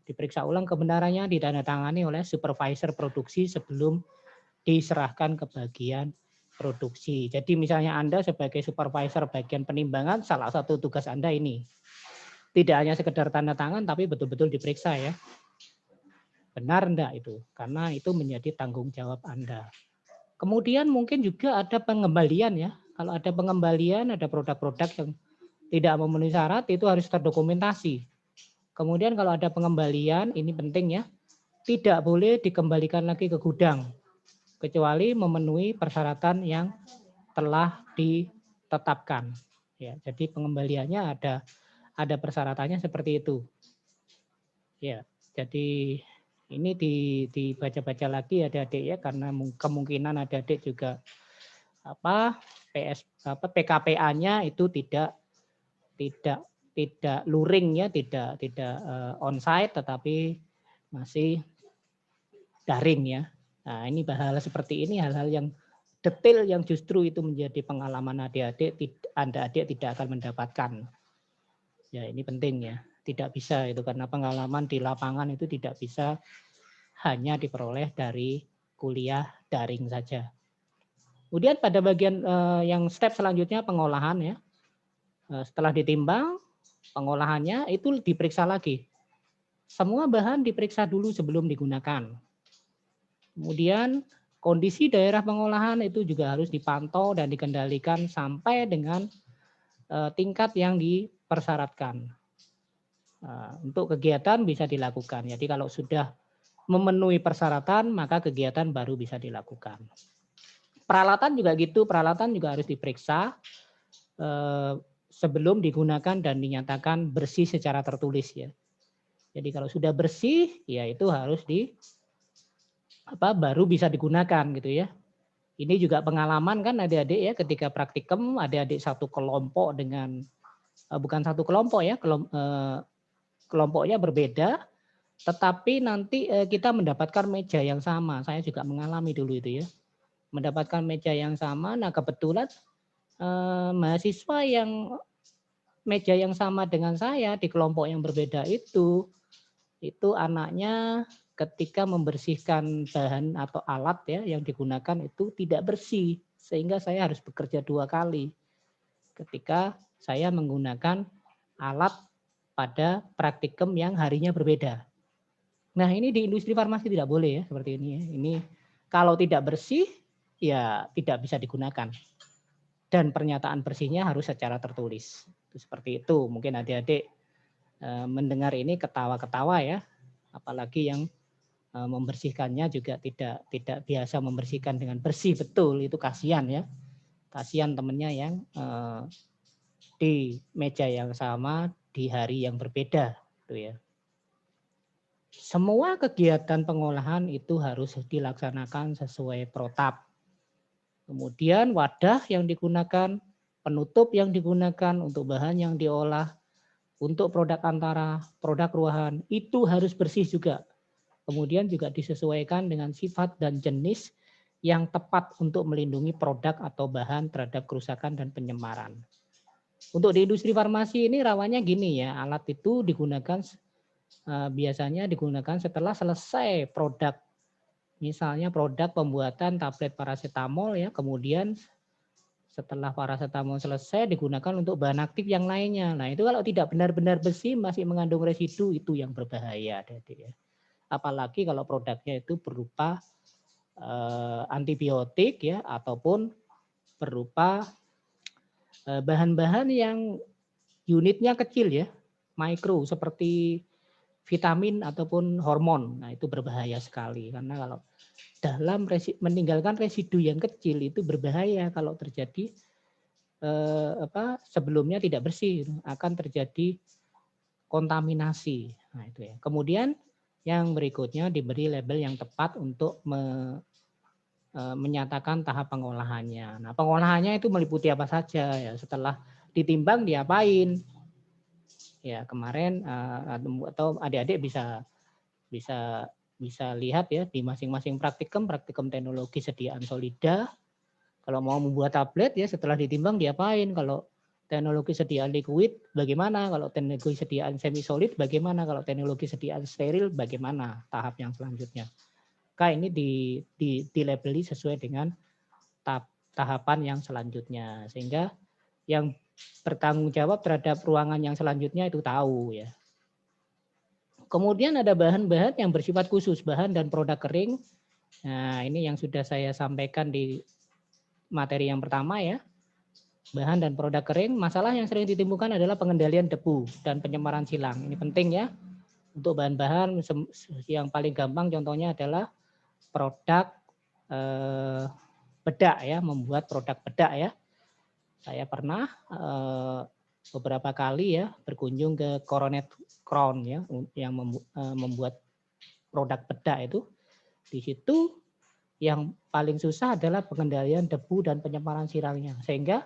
Diperiksa ulang kebenarannya, ditandatangani oleh supervisor produksi sebelum diserahkan ke bagian produksi. Jadi misalnya Anda sebagai supervisor bagian penimbangan, salah satu tugas Anda ini. Tidak hanya sekedar tanda tangan, tapi betul-betul diperiksa ya. Benar enggak itu? Karena itu menjadi tanggung jawab Anda. Kemudian mungkin juga ada pengembalian ya. Kalau ada pengembalian, ada produk-produk yang tidak memenuhi syarat, itu harus terdokumentasi. Kemudian kalau ada pengembalian, ini penting ya, tidak boleh dikembalikan lagi ke gudang, kecuali memenuhi persyaratan yang telah ditetapkan. Ya, jadi pengembaliannya ada persyaratannya seperti itu. Ya, jadi ini dibaca-baca lagi adik-adik ya, karena kemungkinan adik-adik juga PKPA-nya itu tidak luring ya, tidak onsite, tetapi masih daring ya. Nah ini hal-hal seperti ini, hal-hal yang detail yang justru itu menjadi pengalaman adik-adik, Anda adik tidak akan mendapatkan. Ya ini penting ya, tidak bisa itu karena pengalaman di lapangan itu tidak bisa hanya diperoleh dari kuliah daring saja. Kemudian pada bagian yang step selanjutnya pengolahan ya. Setelah ditimbang, pengolahannya itu diperiksa lagi. Semua bahan diperiksa dulu sebelum digunakan. Kemudian kondisi daerah pengolahan itu juga harus dipantau dan dikendalikan sampai dengan tingkat yang dipersyaratkan. Untuk kegiatan bisa dilakukan. Jadi kalau sudah memenuhi persyaratan, maka kegiatan baru bisa dilakukan. Peralatan juga gitu, peralatan juga harus diperiksa sebelum digunakan dan dinyatakan bersih secara tertulis ya. Jadi kalau sudah bersih, ya itu harus baru bisa digunakan gitu ya. Ini juga pengalaman kan adik-adik ya, ketika praktikum adik-adik satu kelompok dengan bukan satu kelompok ya, kelompoknya berbeda, tetapi nanti kita mendapatkan meja yang sama. Saya juga mengalami dulu itu ya, mendapatkan meja yang sama. Nah kebetulan mahasiswa yang meja yang sama dengan saya di kelompok yang berbeda itu anaknya ketika membersihkan bahan atau alat ya yang digunakan itu tidak bersih, sehingga saya harus bekerja 2 kali ketika saya menggunakan alat pada praktikum yang harinya berbeda. Nah ini di industri farmasi tidak boleh ya seperti ini ya. Ini kalau tidak bersih ya tidak bisa digunakan. Dan pernyataan bersihnya harus secara tertulis. Seperti itu. Mungkin adik-adik mendengar ini ketawa-ketawa ya. Apalagi yang membersihkannya juga tidak biasa membersihkan dengan bersih betul, itu kasihan ya. Kasihan temennya yang di meja yang sama di hari yang berbeda gitu ya. Semua kegiatan pengolahan itu harus dilaksanakan sesuai protap. Kemudian wadah yang digunakan, penutup yang digunakan untuk bahan yang diolah, untuk produk antara, produk ruahan, itu harus bersih juga. Kemudian juga disesuaikan dengan sifat dan jenis yang tepat untuk melindungi produk atau bahan terhadap kerusakan dan penyemaran. Untuk di industri farmasi ini rawannya gini ya, alat itu digunakan biasanya digunakan setelah selesai produk. Misalnya produk pembuatan tablet paracetamol ya, kemudian setelah paracetamol selesai digunakan untuk bahan aktif yang lainnya. Nah itu kalau tidak benar-benar bersih masih mengandung residu, itu yang berbahaya adik-adik ya. Apalagi kalau produknya itu berupa antibiotik ya ataupun berupa bahan-bahan yang unitnya kecil ya, mikro seperti vitamin ataupun hormon. Nah, itu berbahaya sekali karena kalau dalam meninggalkan residu yang kecil itu berbahaya kalau terjadi sebelumnya tidak bersih, akan terjadi kontaminasi. Nah, itu ya. Kemudian yang berikutnya diberi label yang tepat untuk menyatakan tahap pengolahannya. Nah, pengolahannya itu meliputi apa saja ya. Setelah ditimbang diapain? Ya, kemarin atau adik-adik bisa bisa bisa lihat ya di masing-masing praktikum teknologi sediaan Solida. Kalau mau membuat tablet ya setelah ditimbang diapain? Kalau teknologi sediaan liquid bagaimana? Kalau teknologi sediaan semi solid bagaimana? Kalau teknologi sediaan steril bagaimana tahap yang selanjutnya? Maka ini dilabeli sesuai dengan tahapan yang selanjutnya sehingga yang bertanggung jawab terhadap ruangan yang selanjutnya itu tahu ya. Kemudian ada bahan-bahan yang bersifat khusus, bahan dan produk kering. Nah, ini yang sudah saya sampaikan di materi yang pertama ya. Bahan dan produk kering, masalah yang sering ditimbulkan adalah pengendalian debu dan penyemaran silang. Ini penting ya. Untuk bahan-bahan yang paling gampang contohnya adalah produk bedak ya, membuat produk bedak ya. Saya pernah beberapa kali ya berkunjung ke Coronet Crown ya yang membuat produk bedak itu. Di situ yang paling susah adalah pengendalian debu dan penyemaran silangnya. Sehingga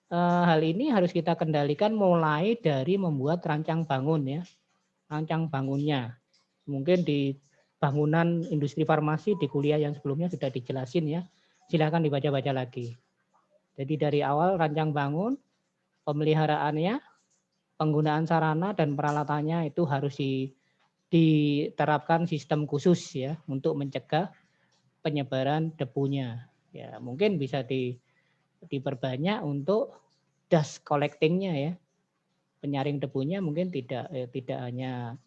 hal ini harus kita kendalikan mulai dari membuat rancang bangun ya. Rancang bangunnya. Mungkin di bangunan industri farmasi di kuliah yang sebelumnya sudah dijelasin ya. Silakan dibaca-baca lagi. Jadi dari awal rancang bangun, pemeliharaannya, penggunaan sarana dan peralatannya itu harus diterapkan sistem khusus ya untuk mencegah penyebaran debunya. Ya, mungkin bisa diperbanyak untuk dust collecting-nya ya. Penyaring debunya mungkin tidak hanya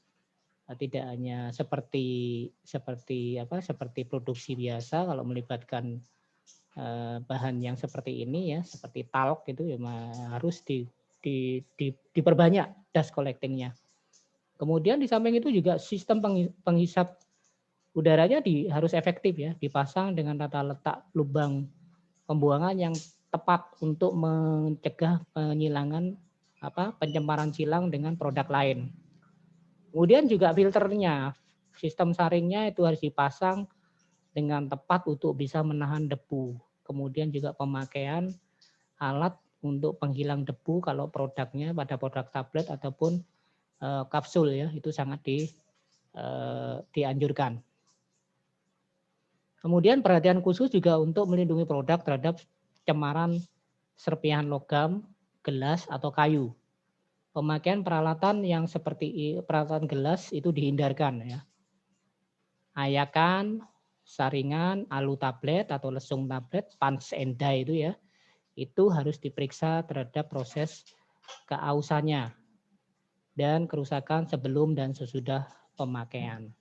seperti produksi biasa kalau melibatkan bahan yang seperti ini ya, seperti talc itu ya harus diperbanyak dust collecting-nya. Kemudian di samping itu juga sistem penghisap udaranya harus efektif ya, dipasang dengan tata letak lubang pembuangan yang tepat untuk mencegah penyilangan pencemaran silang dengan produk lain. Kemudian juga filternya, sistem saringnya itu harus dipasang dengan tepat untuk bisa menahan debu. Kemudian juga pemakaian alat untuk penghilang debu kalau produknya pada produk tablet ataupun kapsul ya, itu sangat dianjurkan. Kemudian perhatian khusus juga untuk melindungi produk terhadap cemaran serpihan logam, gelas atau kayu. Pemakaian peralatan yang seperti peralatan gelas itu dihindarkan ya. Ayakan, saringan, alu tablet atau lesung tablet, punch and die itu ya, itu harus diperiksa terhadap proses keausannya dan kerusakan sebelum dan sesudah pemakaian.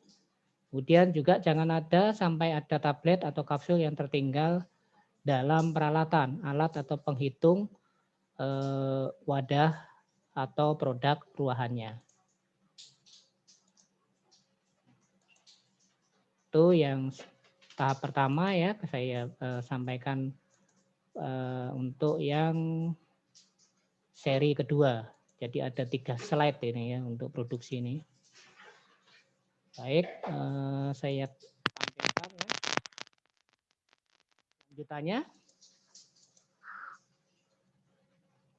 Kemudian juga jangan sampai ada tablet atau kapsul yang tertinggal dalam peralatan, alat atau penghitung wadah atau produk ruahannya. Itu yang tahap pertama ya saya sampaikan untuk yang seri kedua. Jadi ada 3 slide ini ya untuk produksi ini. Baik, saya tampilkan ya. Lanjutannya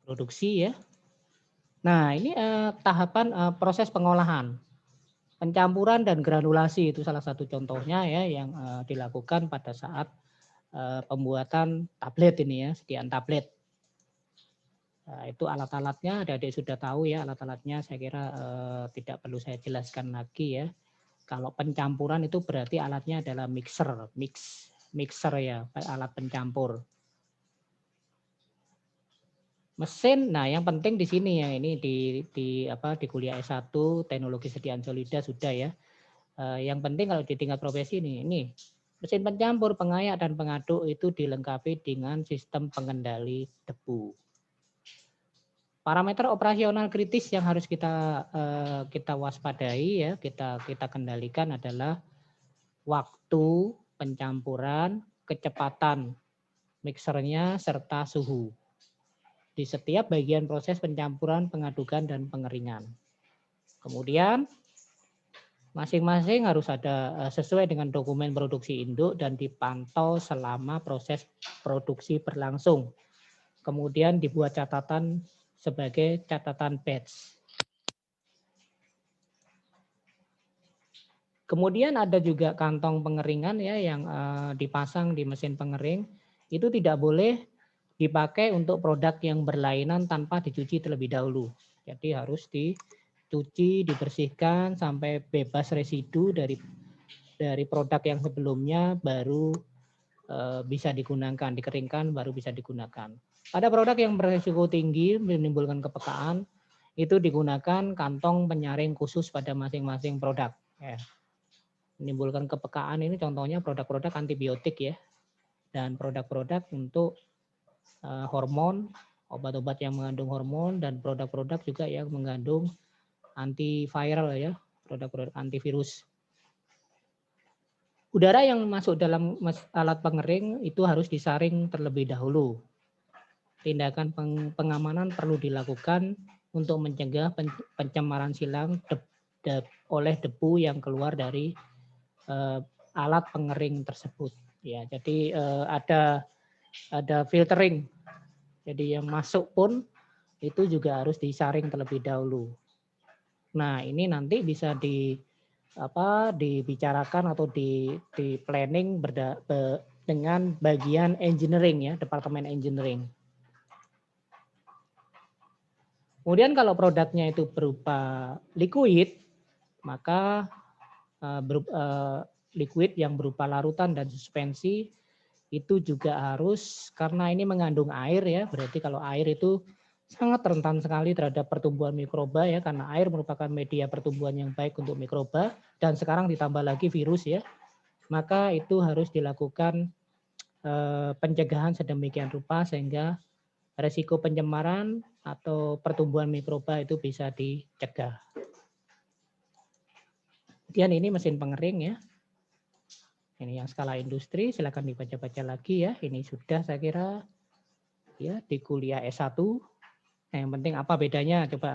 produksi ya. Nah, ini tahapan proses pengolahan. Pencampuran dan granulasi itu salah satu contohnya ya yang dilakukan pada saat pembuatan tablet ini ya, sediaan tablet. Nah, itu alat-alatnya adik-adik sudah tahu ya, alat-alatnya saya kira tidak perlu saya jelaskan lagi ya. Kalau pencampuran itu berarti alatnya adalah mixer ya, alat pencampur. Mesin, nah yang penting di sini ya, ini di kuliah S1 teknologi sediaan solida sudah ya. Yang penting kalau di tingkat profesi ini mesin pencampur, pengayak dan pengaduk itu dilengkapi dengan sistem pengendali debu. Parameter operasional kritis yang harus kita waspadai ya, kita kendalikan adalah waktu pencampuran, kecepatan mixernya serta suhu di setiap bagian proses pencampuran, pengadukan, dan pengeringan. Kemudian masing-masing harus ada sesuai dengan dokumen produksi induk dan dipantau selama proses produksi berlangsung. Kemudian dibuat catatan sebagai catatan batch. Kemudian ada juga kantong pengeringan ya yang dipasang di mesin pengering. Itu tidak boleh dipakai untuk produk yang berlainan tanpa dicuci terlebih dahulu. Jadi harus dicuci, dibersihkan sampai bebas residu dari produk yang sebelumnya baru bisa digunakan, dikeringkan baru bisa digunakan. Pada produk yang berisiko tinggi menimbulkan kepekaan itu digunakan kantong penyaring khusus pada masing-masing produk. Ya. Menimbulkan kepekaan ini contohnya produk-produk antibiotik ya dan produk-produk untuk hormon, obat-obat yang mengandung hormon dan produk-produk juga yang mengandung antiviral ya, produk-produk antivirus. Udara yang masuk dalam alat pengering itu harus disaring terlebih dahulu. Tindakan pengamanan perlu dilakukan untuk mencegah pencemaran silang oleh debu yang keluar dari alat pengering tersebut. Ya, jadi ada filtering. Jadi yang masuk pun itu juga harus disaring terlebih dahulu. Nah, ini nanti bisa dibicarakan atau di planning dengan bagian engineering ya, departemen engineering. Kemudian kalau produknya itu berupa liquid, maka liquid yang berupa larutan dan suspensi itu juga harus, karena ini mengandung air ya, berarti kalau air itu sangat rentan sekali terhadap pertumbuhan mikroba ya, karena air merupakan media pertumbuhan yang baik untuk mikroba dan sekarang ditambah lagi virus ya, maka itu harus dilakukan pencegahan sedemikian rupa sehingga resiko pencemaran atau pertumbuhan mikroba itu bisa dicegah. Kemudian ini mesin pengering ya. Ini yang skala industri, silakan dibaca-baca lagi ya. Ini sudah saya kira ya di kuliah S1. Nah, yang penting apa bedanya? Coba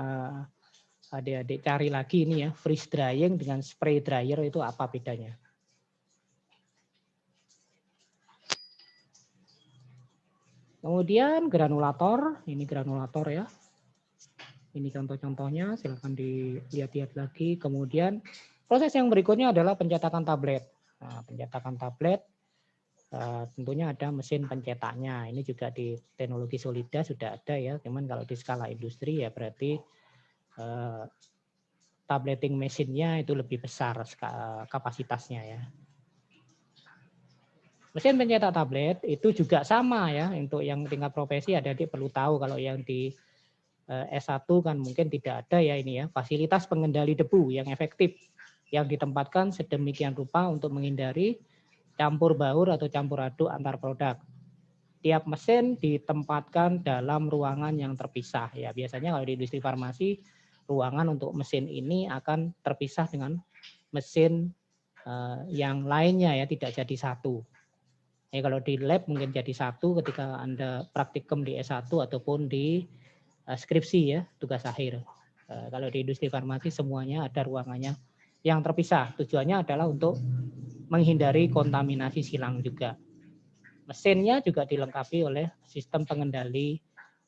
adik-adik cari lagi ini ya, freeze drying dengan spray dryer itu apa bedanya? Kemudian granulator, ini granulator ya. Ini contoh-contohnya, silakan dilihat-lihat lagi. Kemudian proses yang berikutnya adalah pencetakan tablet. Nah, pencetakan tablet tentunya ada mesin pencetaknya. Ini juga di teknologi Solida sudah ada ya. Cuman kalau di skala industri ya berarti tableting mesinnya itu lebih besar kapasitasnya ya. Mesin pencetak tablet itu juga sama ya. Untuk yang tingkat profesi adik-adik perlu tahu kalau yang di S1 kan mungkin tidak ada ya ini ya, fasilitas pengendali debu yang efektif yang ditempatkan sedemikian rupa untuk menghindari campur baur atau campur aduk antar produk. Tiap mesin ditempatkan dalam ruangan yang terpisah ya. Biasanya kalau di industri farmasi ruangan untuk mesin ini akan terpisah dengan mesin yang lainnya ya, tidak jadi satu. Ya, kalau di lab mungkin jadi satu ketika Anda praktikum di S1 ataupun di skripsi ya, tugas akhir. Kalau di industri farmasi semuanya ada ruangannya yang terpisah. Tujuannya adalah untuk menghindari kontaminasi silang juga. Mesinnya juga dilengkapi oleh sistem pengendali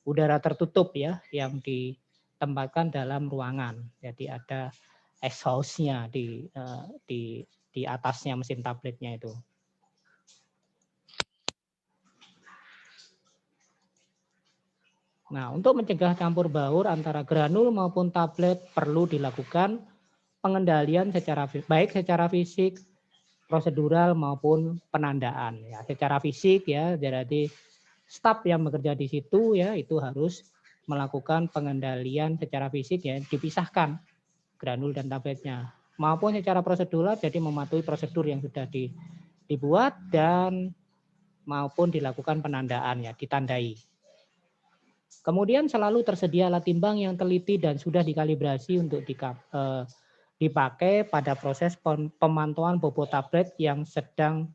udara tertutup ya, yang ditempatkan dalam ruangan. Jadi ada exhaust-nya di atasnya mesin tabletnya itu. Nah, untuk mencegah campur baur antara granul maupun tablet perlu dilakukan pengendalian baik secara fisik, prosedural maupun penandaan. Ya, secara fisik ya, jadi staf yang bekerja di situ ya itu harus melakukan pengendalian secara fisik ya, dipisahkan granul dan tabletnya. Maupun secara prosedural, jadi mematuhi prosedur yang sudah dibuat dan maupun dilakukan penandaan ya, ditandai. Kemudian selalu tersedia alat timbang yang teliti dan sudah dikalibrasi untuk dipakai pada proses pemantauan bobot tablet yang sedang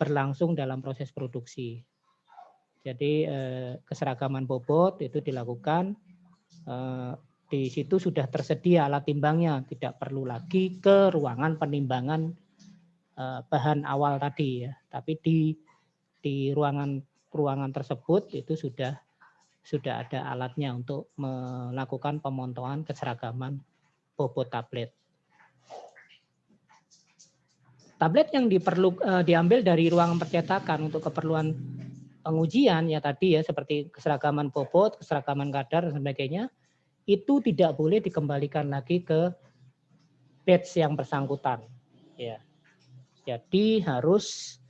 berlangsung dalam proses produksi. Jadi keseragaman bobot itu dilakukan, di situ sudah tersedia alat timbangnya, tidak perlu lagi ke ruangan penimbangan bahan awal tadi ya, tapi di ruangan tersebut itu sudah ada alatnya untuk melakukan pemantauan keseragaman bobot tablet. Tablet yang diambil dari ruangan percetakan untuk keperluan pengujian ya tadi ya, seperti keseragaman bobot, keseragaman kadar dan sebagainya, itu tidak boleh dikembalikan lagi ke batch yang bersangkutan. Ya. Jadi harus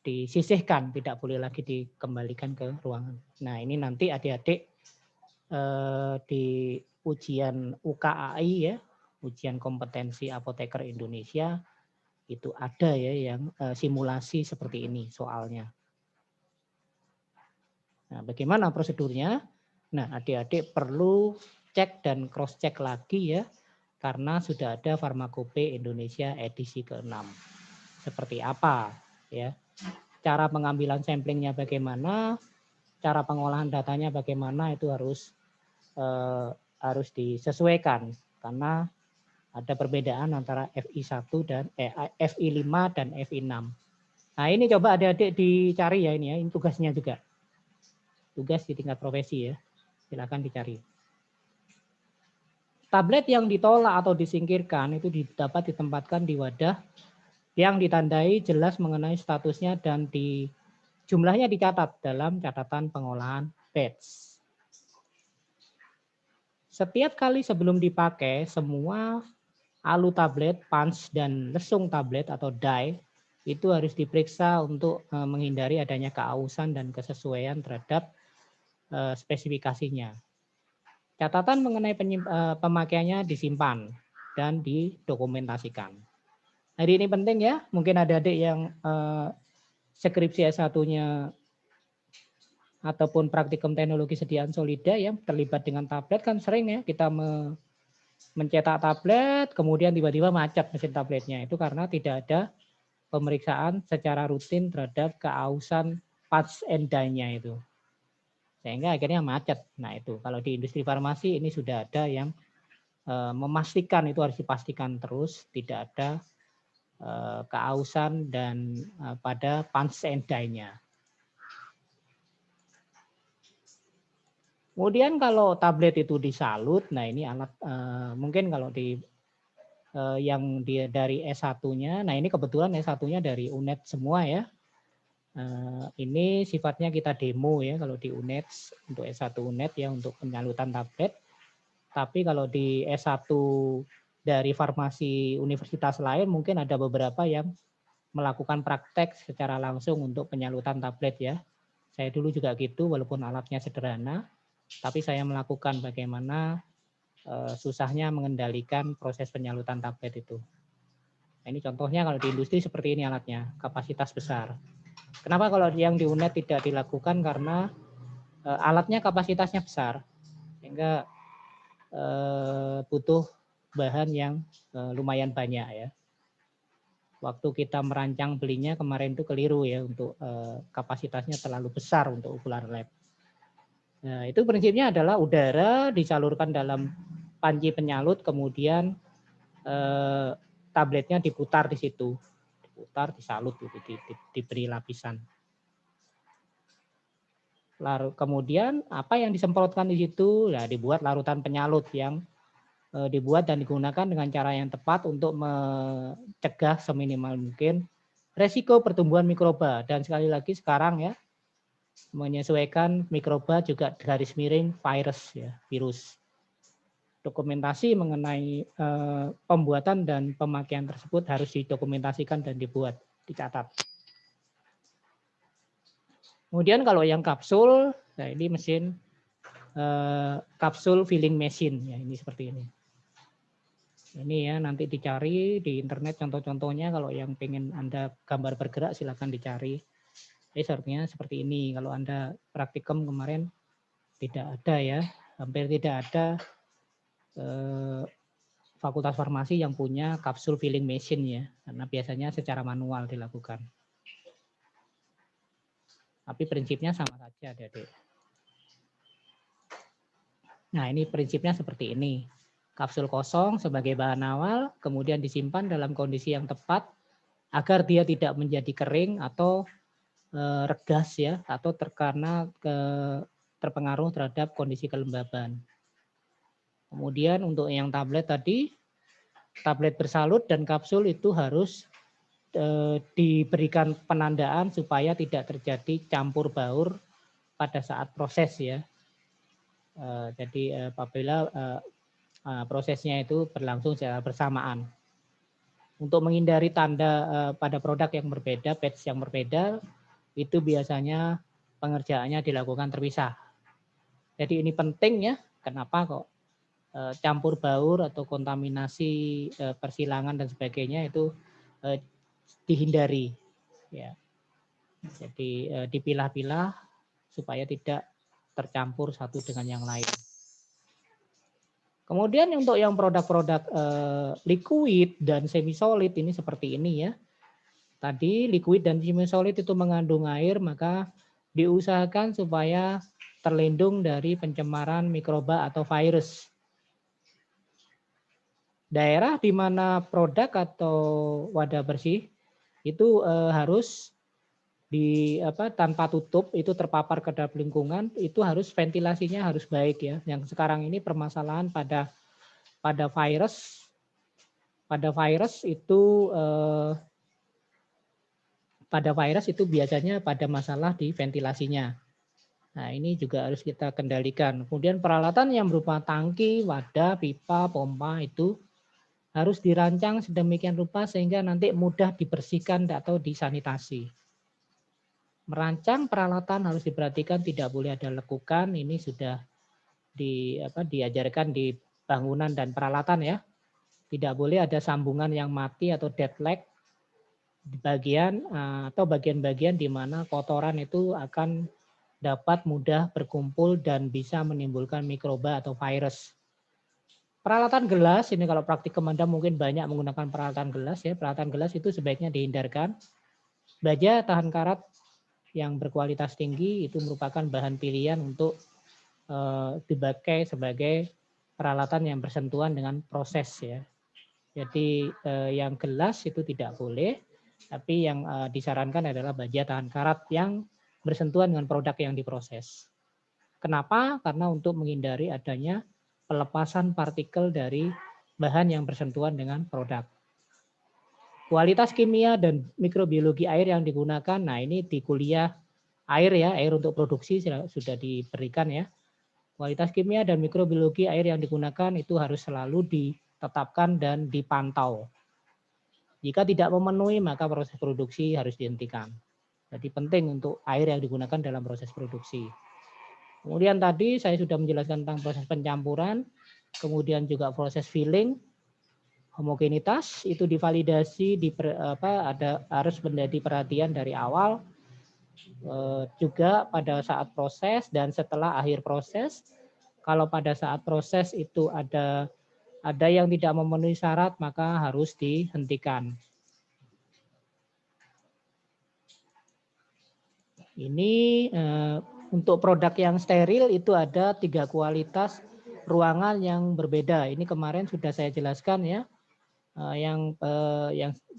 disisihkan, tidak boleh lagi dikembalikan ke ruangan. Nah, ini nanti adik-adik di ujian UKAI ya, ujian kompetensi apoteker Indonesia, itu ada ya yang simulasi seperti ini soalnya. Nah, bagaimana prosedurnya? Nah, adik-adik perlu cek dan cross check lagi ya, karena sudah ada Farmakope Indonesia edisi ke-6. Seperti apa ya? Cara pengambilan samplingnya bagaimana, cara pengolahan datanya bagaimana, itu harus disesuaikan karena ada perbedaan antara FI1 dan FI5 dan FI6. Nah, ini coba adik-adik dicari ya ini ya, ini tugasnya juga. Tugas di tingkat profesi ya. Silakan dicari. Tablet yang ditolak atau disingkirkan itu dapat ditempatkan di wadah yang ditandai jelas mengenai statusnya dan jumlahnya dicatat dalam catatan pengolahan batch. Setiap kali sebelum dipakai, semua alu tablet, punch, dan lesung tablet atau die itu harus diperiksa untuk menghindari adanya keausan dan kesesuaian terhadap spesifikasinya. Catatan mengenai pemakaiannya disimpan dan didokumentasikan. Hari ini penting ya, mungkin ada adik yang skripsi S1-nya ataupun praktikum teknologi sediaan Solida ya terlibat dengan tablet, kan sering ya kita mencetak tablet, kemudian tiba-tiba macet mesin tabletnya. Itu karena tidak ada pemeriksaan secara rutin terhadap keausan patch and die-nya itu. Sehingga akhirnya macet. Nah itu, kalau di industri farmasi ini sudah ada yang memastikan, itu harus dipastikan terus, tidak ada keausan dan pada punch and die-nya. Kemudian kalau tablet itu disalut, nah ini alat mungkin kalau di yang dari S1-nya, nah ini kebetulan S1-nya dari UNED semua ya. Ini sifatnya kita demo ya kalau di UNED, untuk S1 UNED ya untuk penyalutan tablet. Tapi kalau di S1 dari farmasi universitas lain mungkin ada beberapa yang melakukan praktek secara langsung untuk penyalutan tablet ya. Saya dulu juga gitu walaupun alatnya sederhana, tapi saya melakukan bagaimana susahnya mengendalikan proses penyalutan tablet itu. Nah, ini contohnya kalau di industri seperti ini alatnya, kapasitas besar. Kenapa kalau yang di UNED tidak dilakukan? Karena alatnya kapasitasnya besar, sehingga butuh bahan yang lumayan banyak ya. Waktu kita merancang belinya kemarin itu keliru ya untuk kapasitasnya terlalu besar untuk ukuran lab. Nah, itu prinsipnya adalah udara disalurkan dalam panci penyalut, kemudian tabletnya diputar di situ, diputar, disalut, gitu, diberi lapisan. Lalu kemudian apa yang disemprotkan di situ? Ya, dibuat larutan penyalut yang dibuat dan digunakan dengan cara yang tepat untuk mencegah seminimal mungkin resiko pertumbuhan mikroba. Dan sekali lagi sekarang ya, menyesuaikan mikroba juga garis miring virus ya, virus. Dokumentasi mengenai pembuatan dan pemakaian tersebut harus didokumentasikan dan dibuat, dicatat. Kemudian kalau yang kapsul, nah ini mesin kapsul filling machine ya, ini seperti ini. Ini ya nanti dicari di internet contoh-contohnya, kalau yang pengen Anda gambar bergerak silakan dicari. Ini sepertinya seperti ini. Kalau Anda praktikum kemarin tidak ada ya, hampir tidak ada fakultas farmasi yang punya kapsul filling machine ya, karena biasanya secara manual dilakukan. Tapi prinsipnya sama saja, Adik-adik. Nah, ini prinsipnya seperti ini. Kapsul kosong sebagai bahan awal, kemudian disimpan dalam kondisi yang tepat agar dia tidak menjadi kering atau regas ya, atau terpengaruh terhadap kondisi kelembaban. Kemudian untuk yang tablet tadi, tablet bersalut dan kapsul itu harus diberikan penandaan supaya tidak terjadi campur baur pada saat proses ya. Jadi apabila prosesnya itu berlangsung secara bersamaan. Untuk menghindari tanda pada produk yang berbeda, batch yang berbeda, itu biasanya pengerjaannya dilakukan terpisah. Jadi ini penting ya, kenapa kok campur baur atau kontaminasi persilangan dan sebagainya itu dihindari. Ya. Jadi dipilah-pilah supaya tidak tercampur satu dengan yang lain. Kemudian untuk yang produk-produk liquid dan semi solid ini seperti ini ya. Tadi liquid dan semi solid itu mengandung air, maka diusahakan supaya terlindung dari pencemaran mikroba atau virus. Daerah di mana produk atau wadah bersih itu harus tanpa tutup, itu terpapar ke dalam lingkungan, itu harus ventilasinya harus baik ya. Yang sekarang ini permasalahan pada virus itu biasanya pada masalah di ventilasinya. Nah, ini juga harus kita kendalikan. Kemudian peralatan yang berupa tangki, wadah, pipa, pompa itu harus dirancang sedemikian rupa sehingga nanti mudah dibersihkan atau disanitasi. Merancang peralatan harus diperhatikan, tidak boleh ada lekukan. Ini sudah diajarkan di bangunan dan peralatan ya. Tidak boleh ada sambungan yang mati atau dead leg di bagian atau bagian-bagian di mana kotoran itu akan dapat mudah berkumpul dan bisa menimbulkan mikroba atau virus. Peralatan gelas, ini kalau praktikum Anda mungkin banyak menggunakan peralatan gelas ya. Peralatan gelas itu sebaiknya dihindarkan. Baja tahan karat yang berkualitas tinggi itu merupakan bahan pilihan untuk dipakai sebagai peralatan yang bersentuhan dengan proses ya. Jadi yang gelas itu tidak boleh, tapi yang disarankan adalah baja tahan karat yang bersentuhan dengan produk yang diproses. Kenapa? Karena untuk menghindari adanya pelepasan partikel dari bahan yang bersentuhan dengan produk. Kualitas kimia dan mikrobiologi air yang digunakan, nah ini di kuliah air ya, air untuk produksi sudah diberikan ya. Kualitas kimia dan mikrobiologi air yang digunakan itu harus selalu ditetapkan dan dipantau. Jika tidak memenuhi, maka proses produksi harus dihentikan. Jadi penting untuk air yang digunakan dalam proses produksi. Kemudian tadi saya sudah menjelaskan tentang proses pencampuran, kemudian juga proses filling, homogenitas itu divalidasi harus menjadi perhatian dari awal, juga pada saat proses dan setelah akhir proses. Kalau pada saat proses itu ada yang tidak memenuhi syarat, maka harus dihentikan. Ini untuk produk yang steril itu ada 3 kualitas ruangan yang berbeda. Ini kemarin sudah saya jelaskan ya. Yang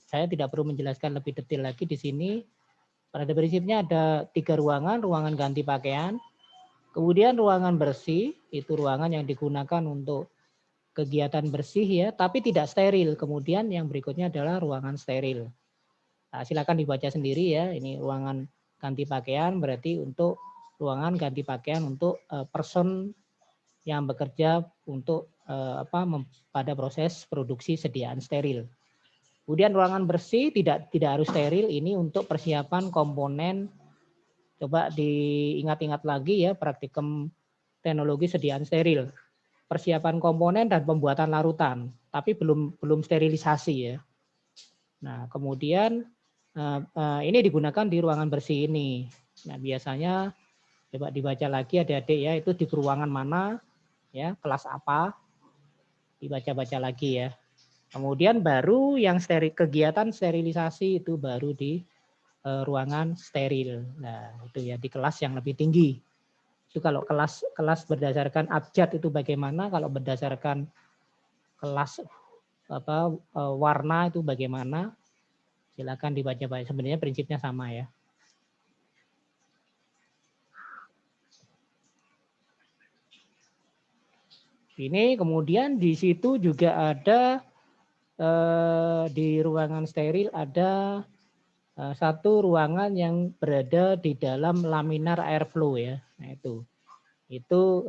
saya tidak perlu menjelaskan lebih detail lagi di sini. Pada prinsipnya ada 3 ruangan, ruangan ganti pakaian, kemudian ruangan bersih, itu ruangan yang digunakan untuk kegiatan bersih ya, tapi tidak steril. Kemudian yang berikutnya adalah ruangan steril. Nah, silakan dibaca sendiri ya. Ini ruangan ganti pakaian berarti untuk ruangan ganti pakaian untuk person yang bekerja untuk pada proses produksi sediaan steril. Kemudian ruangan bersih tidak harus steril, ini untuk persiapan komponen. Coba diingat-ingat lagi ya praktikum teknologi sediaan steril. Persiapan komponen dan pembuatan larutan, tapi belum sterilisasi ya. Nah, kemudian ini digunakan di ruangan bersih ini. Nah, biasanya coba dibaca lagi adik-adik ya, itu di ruangan mana ya, kelas apa, dibaca-baca lagi ya. Kemudian baru yang kegiatan sterilisasi itu baru di ruangan steril. Nah, itu ya di kelas yang lebih tinggi. Itu kalau kelas berdasarkan abjad itu bagaimana, kalau berdasarkan kelas warna itu bagaimana, silakan dibaca-baca. Sebenarnya prinsipnya sama ya. Ini kemudian di situ juga ada di ruangan steril ada satu ruangan yang berada di dalam laminar airflow ya. Nah itu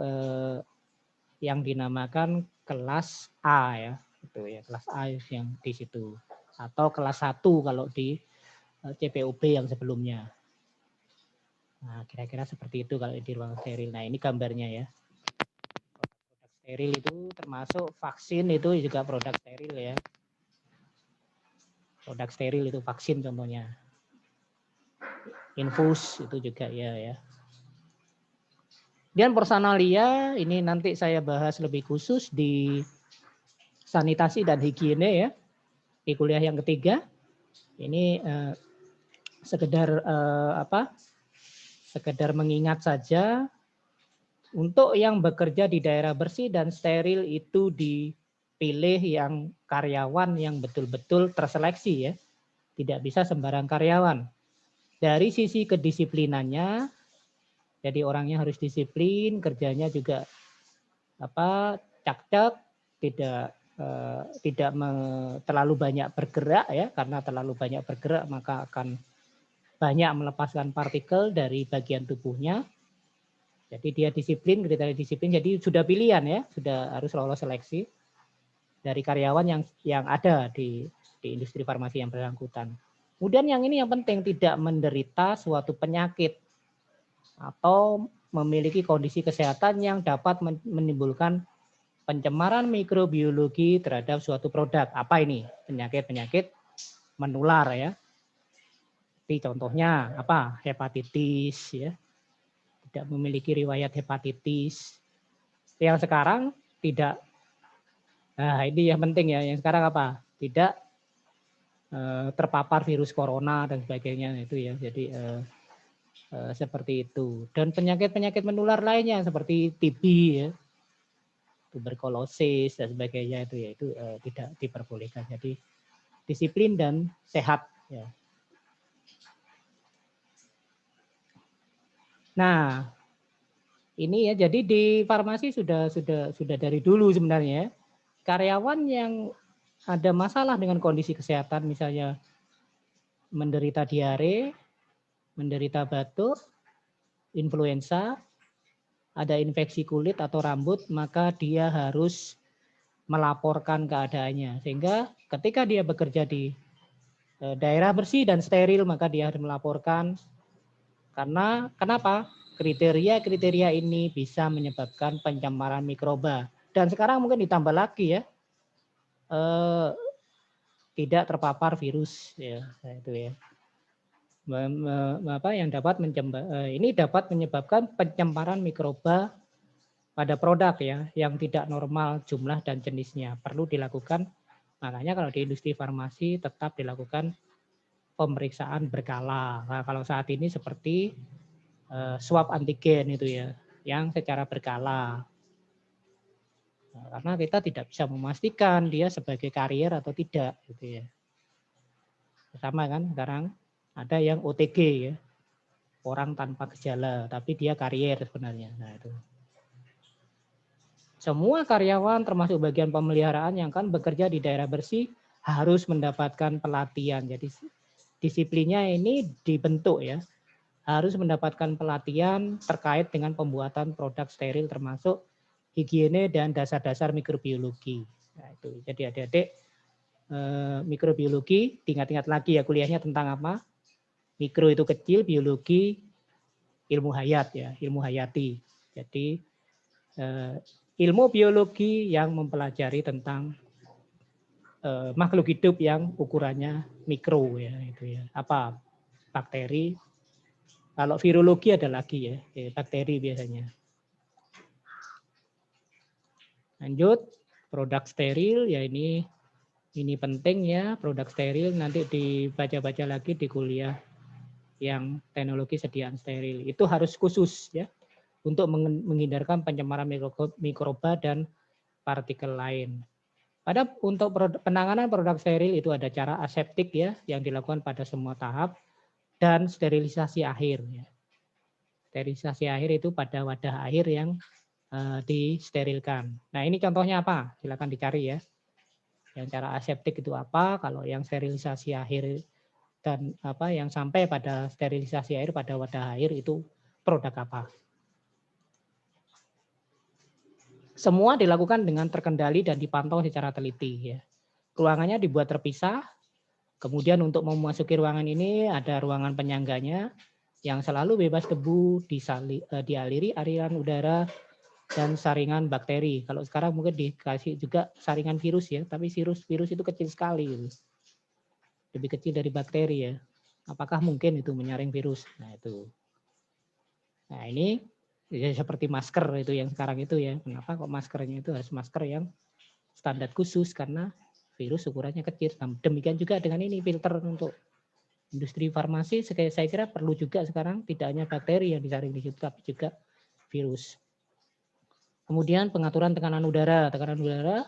yang dinamakan kelas A ya. Itu ya kelas A yang di situ. Atau kelas 1 kalau di CPOB yang sebelumnya. Nah kira-kira seperti itu kalau di ruangan steril. Nah ini gambarnya ya. Produk steril itu termasuk vaksin itu juga produk steril ya. Produk steril itu vaksin contohnya. Infus itu juga ya. Dan personalia ini nanti saya bahas lebih khusus di sanitasi dan higiene ya. Di kuliah yang ketiga. Ini sekedar sekedar mengingat saja untuk yang bekerja di daerah bersih dan steril itu dipilih yang karyawan yang betul-betul terseleksi ya. Tidak bisa sembarang karyawan. Dari sisi kedisiplinannya, jadi orangnya harus disiplin, kerjanya juga cak-cak, tidak terlalu banyak bergerak ya, karena terlalu banyak bergerak maka akan banyak melepaskan partikel dari bagian tubuhnya. Jadi dia disiplin, kriteria disiplin. Jadi sudah pilihan ya, sudah harus lolos seleksi dari karyawan yang ada di industri farmasi yang bersangkutan. Kemudian yang ini yang penting, tidak menderita suatu penyakit atau memiliki kondisi kesehatan yang dapat menimbulkan pencemaran mikrobiologi terhadap suatu produk. Apa ini? Penyakit-penyakit menular ya. Seperti contohnya apa? Hepatitis ya. Tidak memiliki riwayat hepatitis. Yang sekarang tidak Nah, ini yang penting ya. Yang sekarang apa? Tidak terpapar virus corona dan sebagainya itu ya. Jadi seperti itu. Dan penyakit-penyakit menular lainnya seperti TB ya, tuberkulosis dan sebagainya itu ya itu tidak diperbolehkan. Jadi disiplin dan sehat ya. Nah, ini ya jadi di farmasi sudah dari dulu sebenarnya karyawan yang ada masalah dengan kondisi kesehatan misalnya menderita diare, menderita batuk, influenza, ada infeksi kulit atau rambut, maka dia harus melaporkan keadaannya. Sehingga ketika dia bekerja di daerah bersih dan steril, maka dia harus melaporkan. Karena kenapa? Kriteria-kriteria ini bisa menyebabkan pencemaran mikroba. Dan sekarang mungkin ditambah lagi ya, tidak terpapar virus ya, itu ya. Yang dapat ini dapat menyebabkan pencemaran mikroba pada produk ya yang tidak normal jumlah dan jenisnya. Perlu dilakukan, makanya kalau di industri farmasi tetap dilakukan pemeriksaan berkala. Nah, kalau saat ini seperti swab antigen itu ya, yang secara berkala. Nah, karena kita tidak bisa memastikan dia sebagai karier atau tidak gitu ya. Sama kan sekarang ada yang OTG ya, orang tanpa gejala tapi dia karier sebenarnya. Nah, itu. Semua karyawan termasuk bagian pemeliharaan yang kan bekerja di daerah bersih harus mendapatkan pelatihan. Jadi disiplinnya ini dibentuk ya. Harus mendapatkan pelatihan terkait dengan pembuatan produk steril termasuk higiene dan dasar-dasar mikrobiologi. Nah, itu. Jadi adik-adik mikrobiologi diingat-ingat lagi ya kuliahnya tentang apa? Mikro itu kecil, biologi ilmu hayat ya, ilmu hayati. Jadi ilmu biologi yang mempelajari tentang makhluk hidup yang ukurannya mikro ya itu ya. Apa? Bakteri. Kalau virologi ada lagi ya, bakteri biasanya. Lanjut, produk steril ya ini penting ya, produk steril nanti dibaca-baca lagi di kuliah yang teknologi sediaan steril. Itu harus khusus ya untuk menghindarkan pencemaran mikroba dan partikel lain. Untuk penanganan produk steril itu ada cara aseptik ya yang dilakukan pada semua tahap dan sterilisasi akhir. Ya. Sterilisasi akhir itu pada wadah air yang disterilkan. Nah ini contohnya apa? Silakan dicari ya. Yang cara aseptik itu apa? Kalau yang sterilisasi akhir dan apa yang sampai pada sterilisasi air pada wadah air itu produk apa? Semua dilakukan dengan terkendali dan dipantau secara teliti ya. Ruangannya dibuat terpisah. Kemudian untuk memasuki ruangan ini ada ruangan penyangganya yang selalu bebas debu, dialiri aliran udara dan saringan bakteri. Kalau sekarang mungkin dikasih juga saringan virus ya, tapi virus itu kecil sekali. Lebih kecil dari bakteri ya. Apakah mungkin itu menyaring virus? Nah itu. Nah ini ya seperti masker itu yang sekarang itu ya. Kenapa kok maskernya itu harus masker yang standar khusus karena virus ukurannya kecil. Demikian juga dengan ini filter untuk industri farmasi saya kira perlu juga sekarang tidak hanya bakteri yang disaring di situ tapi juga virus. Kemudian pengaturan tekanan udara. Tekanan udara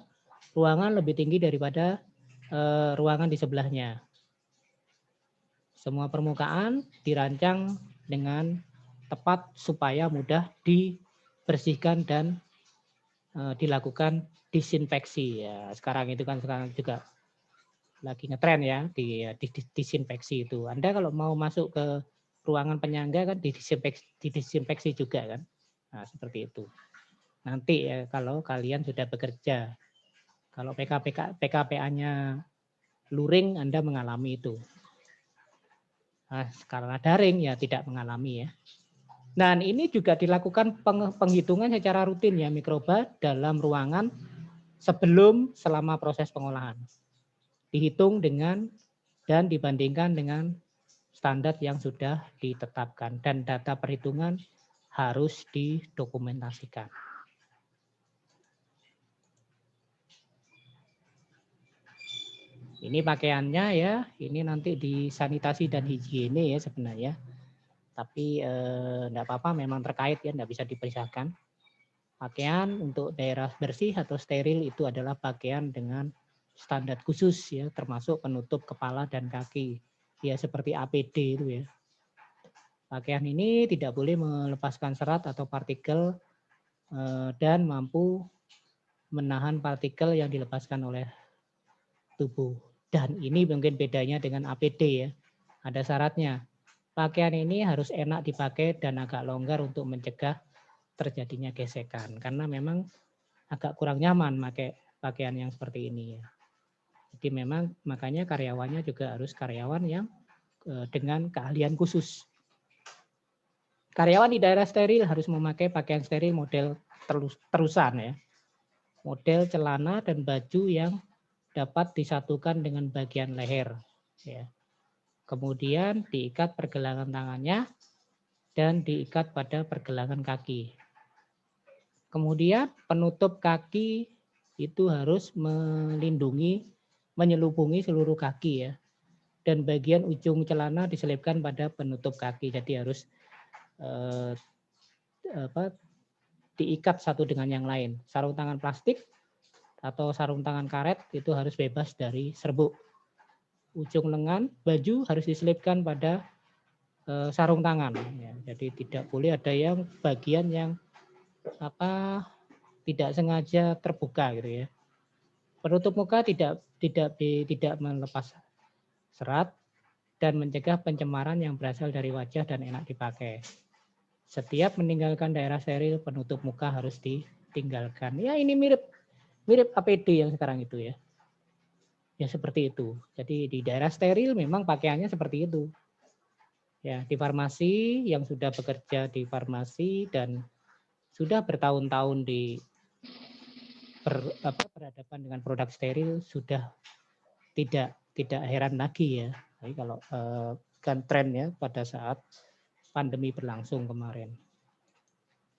ruangan lebih tinggi daripada ruangan di sebelahnya. Semua permukaan dirancang dengan tepat supaya mudah dibersihkan dan dilakukan disinfeksi ya. Sekarang juga lagi ngetren ya di disinfeksi itu. Anda kalau mau masuk ke ruangan penyangga kan didisinfeksi juga kan. Nah, seperti itu. Nanti ya kalau kalian sudah bekerja. Kalau PKPA-nya luring Anda mengalami itu. Nah, karena daring ya tidak mengalami ya. Dan ini juga dilakukan penghitungan secara rutin ya mikroba dalam ruangan sebelum selama proses pengolahan. Dihitung dengan dan dibandingkan dengan standar yang sudah ditetapkan dan data perhitungan harus didokumentasikan. Ini pakaiannya ya, ini nanti di sanitasi dan higiene ya sebenarnya. Tapi enggak apa-apa, memang terkait ya, enggak bisa dipisahkan. Pakaian untuk daerah bersih atau steril itu adalah pakaian dengan standar khusus ya, termasuk penutup kepala dan kaki. Ya seperti APD itu ya. Pakaian ini tidak boleh melepaskan serat atau partikel dan mampu menahan partikel yang dilepaskan oleh tubuh. Dan ini mungkin bedanya dengan APD ya. Ada syaratnya. Pakaian ini harus enak dipakai dan agak longgar untuk mencegah terjadinya gesekan. Karena memang agak kurang nyaman pakai pakaian yang seperti ini ya. Jadi memang makanya karyawannya juga harus karyawan yang dengan keahlian khusus. Karyawan di daerah steril harus memakai pakaian steril model terusan ya. Model celana dan baju yang dapat disatukan dengan bagian leher ya. Kemudian diikat pergelangan tangannya dan diikat pada pergelangan kaki. Kemudian penutup kaki itu harus menyelubungi seluruh kaki ya. Dan bagian ujung celana diselipkan pada penutup kaki. Jadi harus diikat satu dengan yang lain. Sarung tangan plastik atau sarung tangan karet itu harus bebas dari serbuk. Ujung lengan baju harus diselipkan pada sarung tangan. Ya. Jadi tidak boleh ada yang bagian yang tidak sengaja terbuka gitu ya. Penutup muka tidak melepas serat dan mencegah pencemaran yang berasal dari wajah dan enak dipakai. Setiap meninggalkan daerah steril, penutup muka harus ditinggalkan. Ya ini mirip APD yang sekarang itu ya. Ya seperti itu. Jadi di daerah steril memang pakaiannya seperti itu. Ya, di farmasi yang sudah bekerja di farmasi dan sudah bertahun-tahun berhadapan dengan produk steril sudah tidak heran lagi ya. Tapi kalau kan tren ya pada saat pandemi berlangsung kemarin.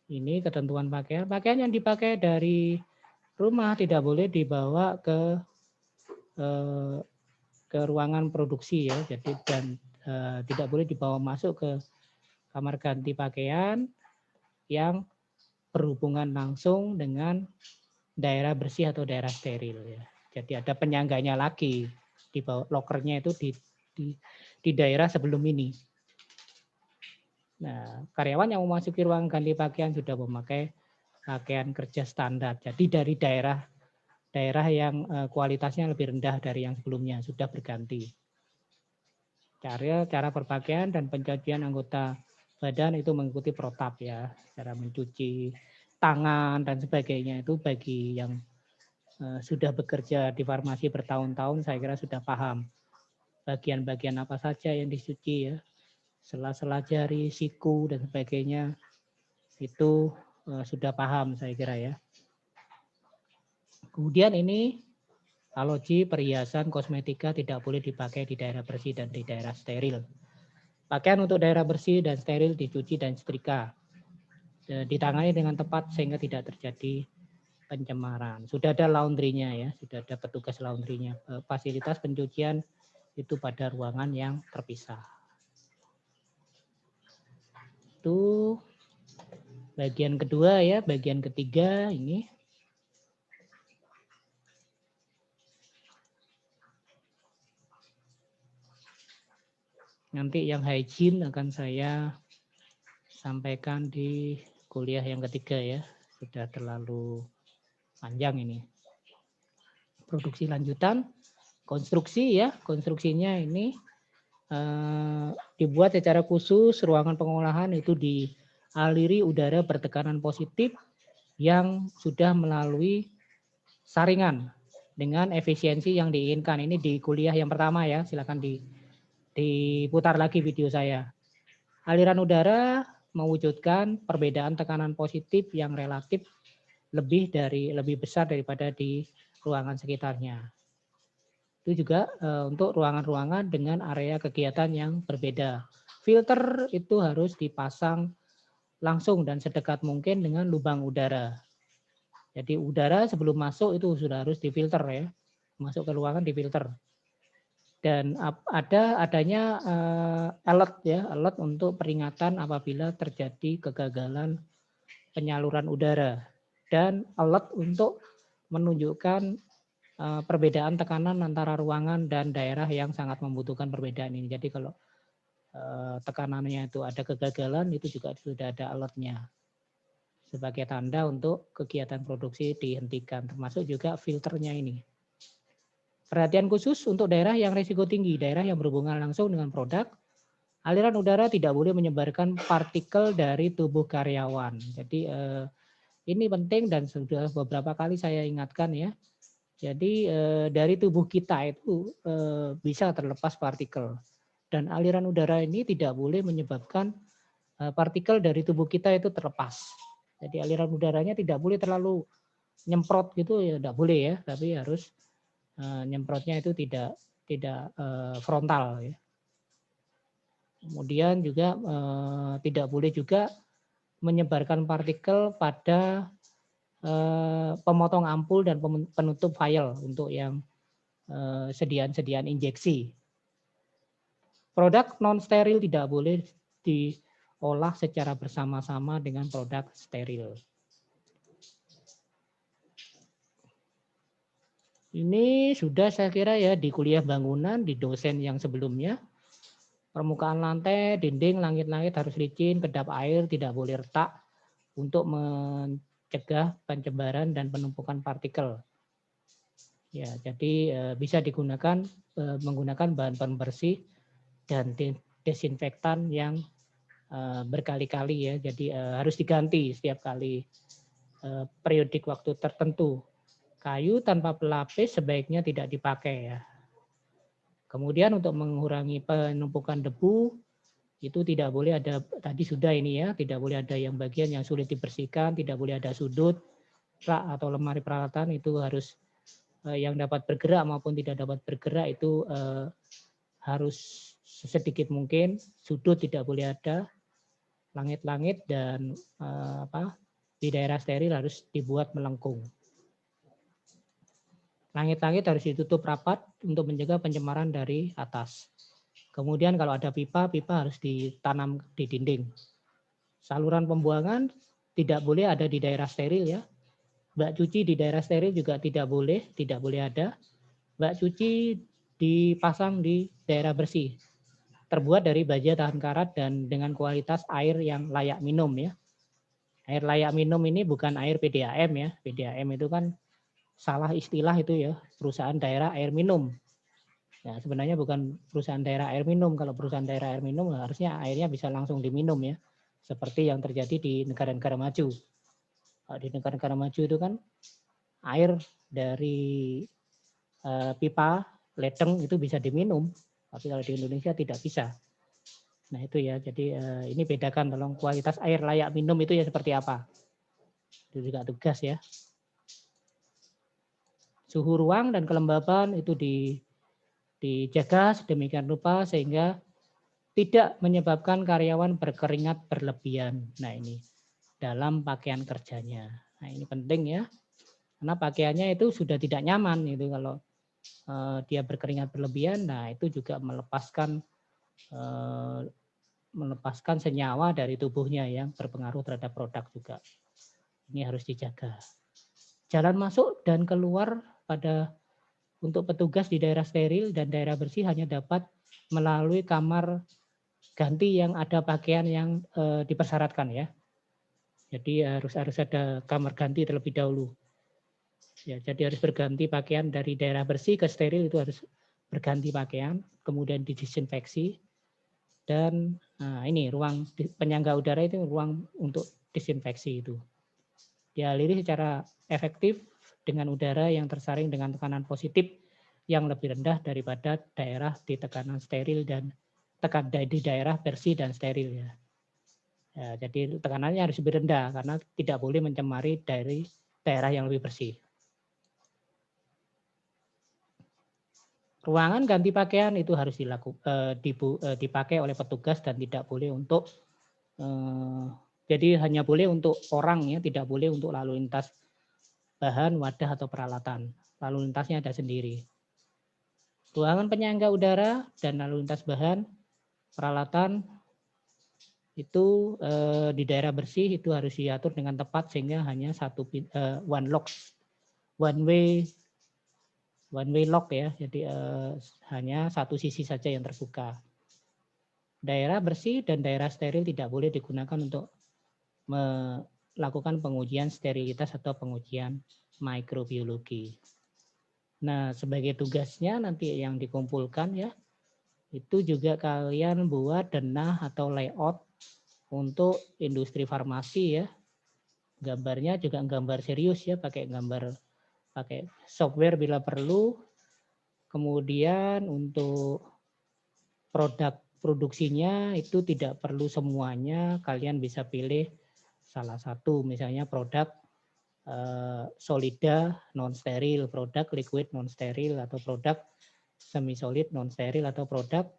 Ini ketentuan pakaian. Pakaian yang dipakai dari rumah tidak boleh dibawa ke ruangan produksi ya. Jadi dan tidak boleh dibawa masuk ke kamar ganti pakaian yang berhubungan langsung dengan daerah bersih atau daerah steril ya. Jadi ada penyangganya lagi di bawah lokernya itu di daerah sebelum ini. Nah, karyawan yang memasuki ruang ganti pakaian sudah memakai pakaian kerja standar. Jadi dari daerah yang kualitasnya lebih rendah dari yang sebelumnya sudah berganti. Cara berpakaian dan pencucian anggota badan itu mengikuti protap ya, cara mencuci tangan dan sebagainya itu bagi yang sudah bekerja di farmasi bertahun-tahun saya kira sudah paham bagian-bagian apa saja yang dicuci ya, sela-sela jari, siku dan sebagainya itu sudah paham saya kira ya. Kemudian ini aloji, perhiasan, kosmetika tidak boleh dipakai di daerah bersih dan di daerah steril. Pakaian untuk daerah bersih dan steril dicuci dan setrika. Ditangani dengan tepat sehingga tidak terjadi pencemaran. Sudah ada laundrynya ya, sudah ada petugas laundrynya. Fasilitas pencucian itu pada ruangan yang terpisah. Itu bagian kedua ya, bagian ketiga ini. Nanti yang hygiene akan saya sampaikan di kuliah yang ketiga ya. Sudah terlalu panjang ini. Produksi lanjutan, konstruksi ya. Konstruksinya ini dibuat secara khusus, ruangan pengolahan itu dialiri udara bertekanan positif yang sudah melalui saringan dengan efisiensi yang diinginkan. Ini di kuliah yang pertama ya, silakan diputar lagi video saya. Aliran udara mewujudkan perbedaan tekanan positif yang relatif lebih besar daripada di ruangan sekitarnya. Itu juga untuk ruangan-ruangan dengan area kegiatan yang berbeda. Filter itu harus dipasang langsung dan sedekat mungkin dengan lubang udara. Jadi udara sebelum masuk itu sudah harus difilter ya. Masuk ke ruangan difilter. Dan adanya alert ya, alert untuk peringatan apabila terjadi kegagalan penyaluran udara, dan alert untuk menunjukkan perbedaan tekanan antara ruangan dan daerah yang sangat membutuhkan perbedaan ini. Jadi kalau tekanannya itu ada kegagalan, itu juga sudah ada alertnya sebagai tanda untuk kegiatan produksi dihentikan, termasuk juga filternya ini. Perhatian khusus untuk daerah yang risiko tinggi, daerah yang berhubungan langsung dengan produk. Aliran udara tidak boleh menyebarkan partikel dari tubuh karyawan. Jadi ini penting dan sudah beberapa kali saya ingatkan ya. Jadi dari tubuh kita itu bisa terlepas partikel. Dan aliran udara ini tidak boleh menyebabkan partikel dari tubuh kita itu terlepas. Jadi aliran udaranya tidak boleh terlalu nyemprot gitu ya, tidak boleh ya, tapi harus nyemprotnya itu tidak frontal ya. Kemudian juga tidak boleh juga menyebarkan partikel pada pemotong ampul dan penutup vial untuk yang sediaan injeksi. Produk non steril tidak boleh diolah secara bersama-sama dengan produk steril. Ini sudah saya kira ya di kuliah bangunan, di dosen yang sebelumnya. Permukaan lantai, dinding, langit-langit harus licin, kedap air, tidak boleh retak untuk mencegah pencembaran dan penumpukan partikel. Ya, jadi bisa digunakan menggunakan bahan pembersih dan desinfektan yang berkali-kali ya. Jadi harus diganti setiap kali periodik waktu tertentu. Kayu tanpa pelapis sebaiknya tidak dipakai ya. Kemudian untuk mengurangi penumpukan debu, itu tidak boleh ada, tadi sudah ini ya, tidak boleh ada yang bagian yang sulit dibersihkan, tidak boleh ada sudut, rak atau lemari peralatan, itu harus yang dapat bergerak maupun tidak dapat bergerak itu harus sedikit mungkin, sudut tidak boleh ada, langit-langit dan di daerah steril harus dibuat melengkung. Langit-langit harus ditutup rapat untuk menjaga pencemaran dari atas. Kemudian kalau ada pipa, pipa harus ditanam di dinding. Saluran pembuangan tidak boleh ada di daerah steril ya. Bak cuci di daerah steril juga tidak boleh ada. Bak cuci dipasang di daerah bersih. Terbuat dari baja tahan karat dan dengan kualitas air yang layak minum ya. Air layak minum ini bukan air PDAM ya. PDAM itu kan salah istilah itu ya, perusahaan daerah air minum. Ya, sebenarnya bukan perusahaan daerah air minum. Kalau perusahaan daerah air minum harusnya airnya bisa langsung diminum ya. Seperti yang terjadi di negara-negara maju. Di negara-negara maju itu kan air dari pipa ledeng itu bisa diminum. Tapi kalau di Indonesia tidak bisa. Nah itu ya, jadi ini bedakan tolong kualitas air layak minum itu ya seperti apa. Itu juga tugas ya. Suhu ruang dan kelembaban itu dijaga sedemikian rupa sehingga tidak menyebabkan karyawan berkeringat berlebihan. Nah ini dalam pakaian kerjanya. Nah ini penting ya, karena pakaiannya itu sudah tidak nyaman itu kalau dia berkeringat berlebihan. Nah itu juga melepaskan senyawa dari tubuhnya yang berpengaruh terhadap produk juga. Ini harus dijaga. Jalan masuk dan keluar untuk petugas di daerah steril dan daerah bersih hanya dapat melalui kamar ganti yang ada pakaian yang dipersyaratkan ya. Jadi harus ada kamar ganti terlebih dahulu. Ya, jadi harus berganti pakaian dari daerah bersih ke steril, itu harus berganti pakaian, kemudian didisinfeksi. Dan ini ruang penyangga udara itu ruang untuk disinfeksi itu. Dialiri secara efektif dengan udara yang tersaring dengan tekanan positif yang lebih rendah daripada daerah di tekanan steril dan di daerah bersih dan steril ya. Ya, jadi tekanannya harus lebih rendah karena tidak boleh mencemari dari daerah yang lebih bersih. Ruangan ganti pakaian itu harus dipakai oleh petugas dan tidak boleh untuk jadi hanya boleh untuk orang ya, tidak boleh untuk lalu lintas bahan, wadah atau peralatan. Lalu lintasnya ada sendiri. Ruangan penyangga udara dan lalu lintas bahan, peralatan itu di daerah bersih itu harus diatur dengan tepat sehingga hanya one way lock ya. Jadi hanya satu sisi saja yang terbuka. Daerah bersih dan daerah steril tidak boleh digunakan untuk melakukan pengujian sterilitas atau pengujian mikrobiologi. Nah, sebagai tugasnya nanti yang dikumpulkan ya, itu juga kalian buat denah atau layout untuk industri farmasi ya. Gambarnya juga gambar serius ya, pakai software bila perlu. Kemudian untuk produk produksinya itu tidak perlu semuanya, kalian bisa pilih salah satu, misalnya produk solida non steril, produk liquid non steril, atau produk semi solid non steril, atau produk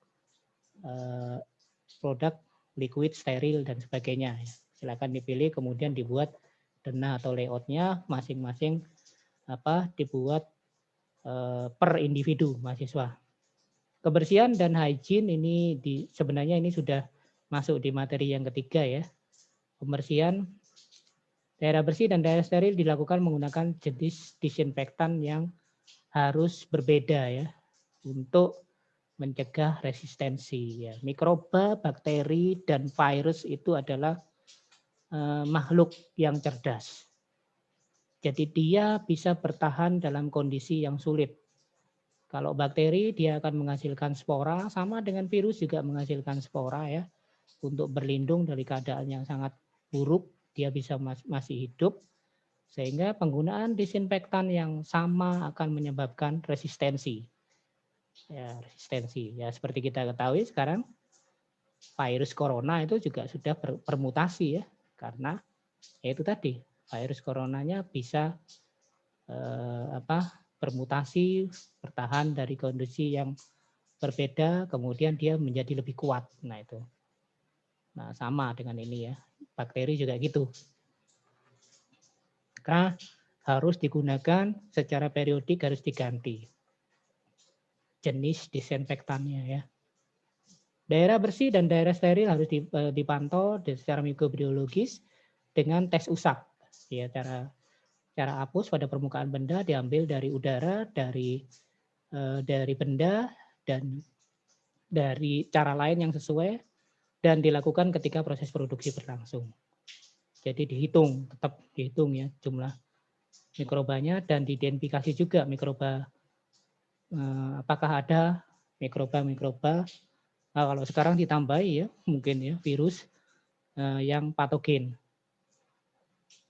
liquid steril dan sebagainya. Silakan dipilih, kemudian dibuat denah atau layoutnya masing-masing dibuat per individu mahasiswa. Kebersihan dan hygiene ini sebenarnya ini sudah masuk di materi yang ketiga ya. Pembersihan daerah bersih dan daerah steril dilakukan menggunakan jenis disinfektan yang harus berbeda ya untuk mencegah resistensi ya. Mikroba, bakteri dan virus itu adalah makhluk yang cerdas. Jadi dia bisa bertahan dalam kondisi yang sulit. Kalau bakteri dia akan menghasilkan spora, sama dengan virus juga menghasilkan spora ya. Untuk berlindung dari keadaan yang sangat buruk, dia bisa masih hidup. Sehingga penggunaan disinfektan yang sama akan menyebabkan resistensi. Ya, resistensi. Ya, seperti kita ketahui sekarang virus corona itu juga sudah bermutasi ya. Karena ya itu tadi, virus coronanya bisa bermutasi, bertahan dari kondisi yang berbeda, kemudian dia menjadi lebih kuat. Nah itu. Nah sama dengan ini ya, bakteri juga gitu. Maka harus digunakan secara periodik, harus diganti jenis disinfektannya ya. Daerah bersih dan daerah steril harus dipantau secara mikrobiologis dengan tes usap. Ya, cara apus pada permukaan benda diambil dari udara, dari benda, dan dari cara lain yang sesuai, dan dilakukan ketika proses produksi berlangsung. Jadi tetap dihitung ya jumlah mikrobanya, dan diidentifikasi juga mikroba, apakah ada mikroba. Nah, kalau sekarang ditambahi ya mungkin ya virus yang patogen.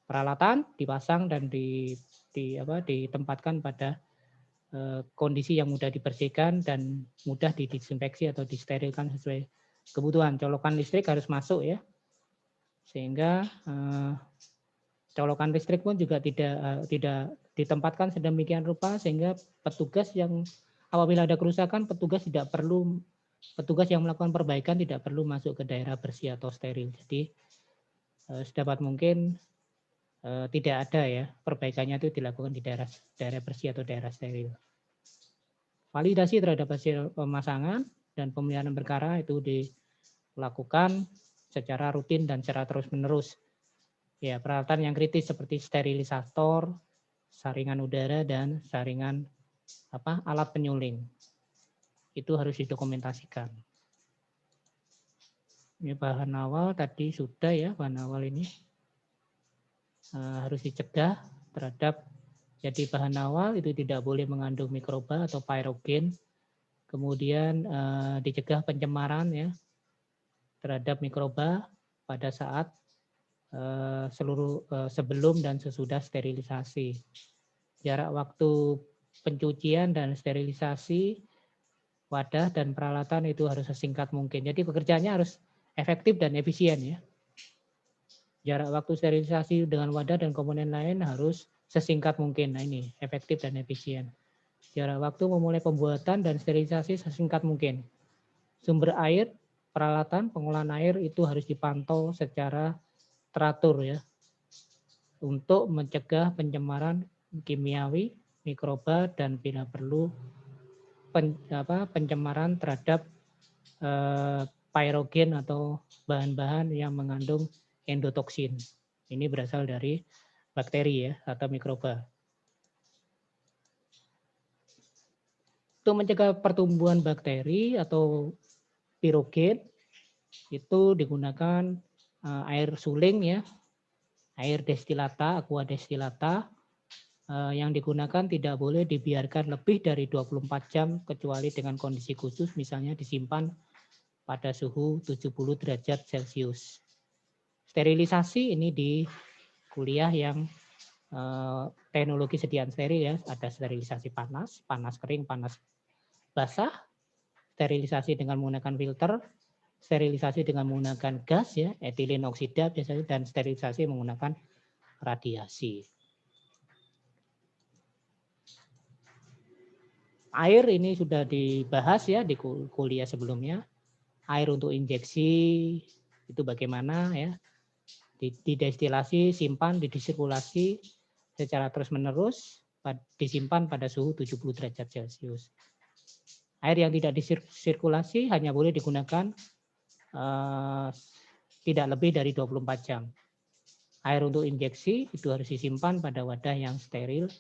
Peralatan dipasang dan ditempatkan pada kondisi yang mudah dibersihkan dan mudah didisinfeksi atau disterilkan sesuai kebutuhan. Colokan listrik harus masuk ya, sehingga colokan listrik pun juga tidak ditempatkan sedemikian rupa sehingga petugas yang apabila ada kerusakan, petugas yang melakukan perbaikan tidak perlu masuk ke daerah bersih atau steril. Jadi sedapat mungkin tidak ada ya perbaikannya itu dilakukan di daerah bersih atau daerah steril. Validasi terhadap hasil pemasangan dan pemeliharaan perkara itu dilakukan secara rutin dan secara terus-menerus. Ya, peralatan yang kritis seperti sterilisator, saringan udara, dan saringan alat penyuling itu harus didokumentasikan. Ini bahan awal tadi sudah ya, bahan awal ini harus dicegah terhadap, jadi bahan awal itu tidak boleh mengandung mikroba atau pyrogen. Kemudian dicegah pencemaran ya terhadap mikroba pada saat sebelum dan sesudah sterilisasi. Jarak waktu pencucian dan sterilisasi wadah dan peralatan itu harus sesingkat mungkin. Jadi pekerjaannya harus efektif dan efisien ya. Jarak waktu sterilisasi dengan wadah dan komponen lain harus sesingkat mungkin. Nah ini efektif dan efisien. Jarak waktu memulai pembuatan dan sterilisasi sesingkat mungkin. Sumber air, peralatan, pengolahan air itu harus dipantau secara teratur ya. Untuk mencegah pencemaran kimiawi, mikroba, dan bila perlu pencemaran terhadap pyrogen atau bahan-bahan yang mengandung endotoksin. Ini berasal dari bakteri ya atau mikroba. Untuk mencegah pertumbuhan bakteri atau pirogen itu digunakan air suling ya, air destilata, aqua destilata yang digunakan tidak boleh dibiarkan lebih dari 24 jam kecuali dengan kondisi khusus, misalnya disimpan pada suhu 70 derajat Celcius. Sterilisasi ini di kuliah yang teknologi sediaan steril ya, ada sterilisasi panas, panas kering, panas basah, sterilisasi dengan menggunakan filter, sterilisasi dengan menggunakan gas ya, etilen oksida biasanya, dan sterilisasi menggunakan radiasi. Air ini sudah dibahas ya di kuliah sebelumnya. Air untuk injeksi itu bagaimana ya? Didestilasi, simpan, didisirkulasi secara terus-menerus, disimpan pada suhu 70 derajat Celcius. Air yang tidak disirkulasi hanya boleh digunakan tidak lebih dari 24 jam. Air untuk injeksi itu harus disimpan pada wadah yang steril,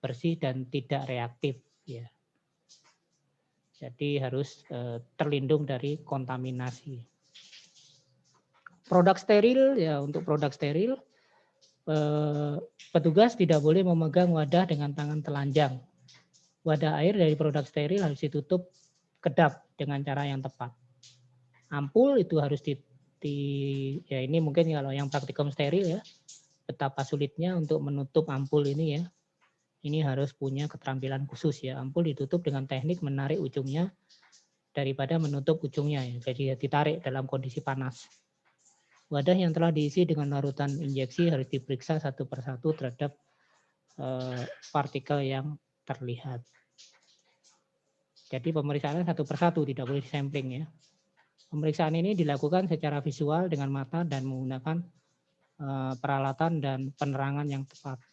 bersih, dan tidak reaktif. Ya. Jadi harus terlindung dari kontaminasi. Produk steril ya, untuk produk steril petugas tidak boleh memegang wadah dengan tangan telanjang. Wadah air dari produk steril harus ditutup kedap dengan cara yang tepat. Ampul itu harus ya ini mungkin kalau yang praktikum steril ya, betapa sulitnya untuk menutup ampul ini ya. Ini harus punya keterampilan khusus ya. Ampul ditutup dengan teknik menarik ujungnya daripada menutup ujungnya ya. Jadi ditarik dalam kondisi panas. Wadah yang telah diisi dengan larutan injeksi harus diperiksa satu persatu terhadap partikel yang terlihat. Jadi pemeriksaannya satu persatu, tidak boleh disampling ya. Pemeriksaan ini dilakukan secara visual dengan mata dan menggunakan peralatan dan penerangan yang tepat.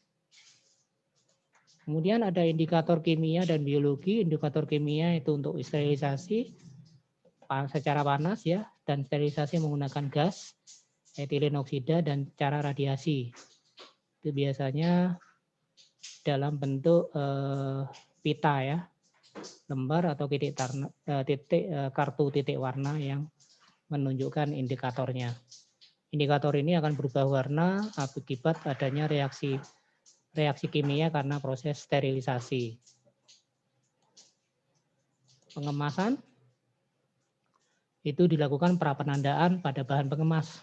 Kemudian ada indikator kimia dan biologi. Indikator kimia itu untuk sterilisasi secara panas ya, dan sterilisasi menggunakan gas, etilen oksida, dan cara radiasi. Itu biasanya dalam bentuk pita ya, lembar atau kartu titik warna yang menunjukkan indikatornya. Indikator ini akan berubah warna akibat adanya reaksi kimia karena proses sterilisasi. Pengemasan itu dilakukan prapenandaan pada bahan pengemas.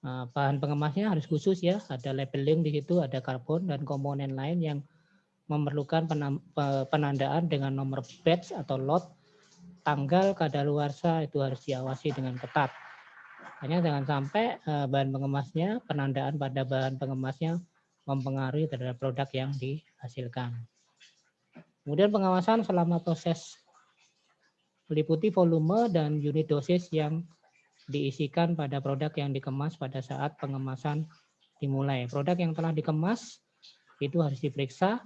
Bahan pengemasnya harus khusus ya, ada labeling di situ, ada karbon dan komponen lain yang memerlukan penandaan dengan nomor batch atau lot, tanggal kadaluarsa itu harus diawasi dengan ketat. Hanya jangan sampai bahan pengemasnya, penandaan pada bahan pengemasnya mempengaruhi terhadap produk yang dihasilkan. Kemudian pengawasan selama proses meliputi volume dan unit dosis yang diisikan pada produk yang dikemas pada saat pengemasan dimulai. Produk yang telah dikemas itu harus diperiksa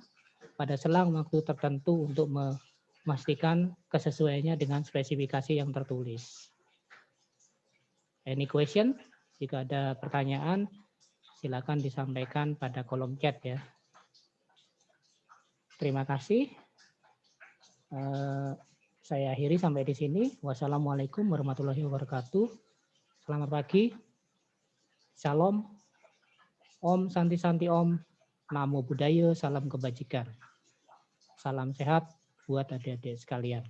pada selang waktu tertentu untuk memastikan kesesuaiannya dengan spesifikasi yang tertulis. Any question? Jika ada pertanyaan, silakan disampaikan pada kolom chat ya. Terima kasih. Saya akhiri sampai di sini. Wassalamualaikum warahmatullahi wabarakatuh. Selamat pagi. Shalom. Om Santi Santi Om. Namo Buddhaya. Salam kebajikan. Salam sehat buat adik-adik sekalian.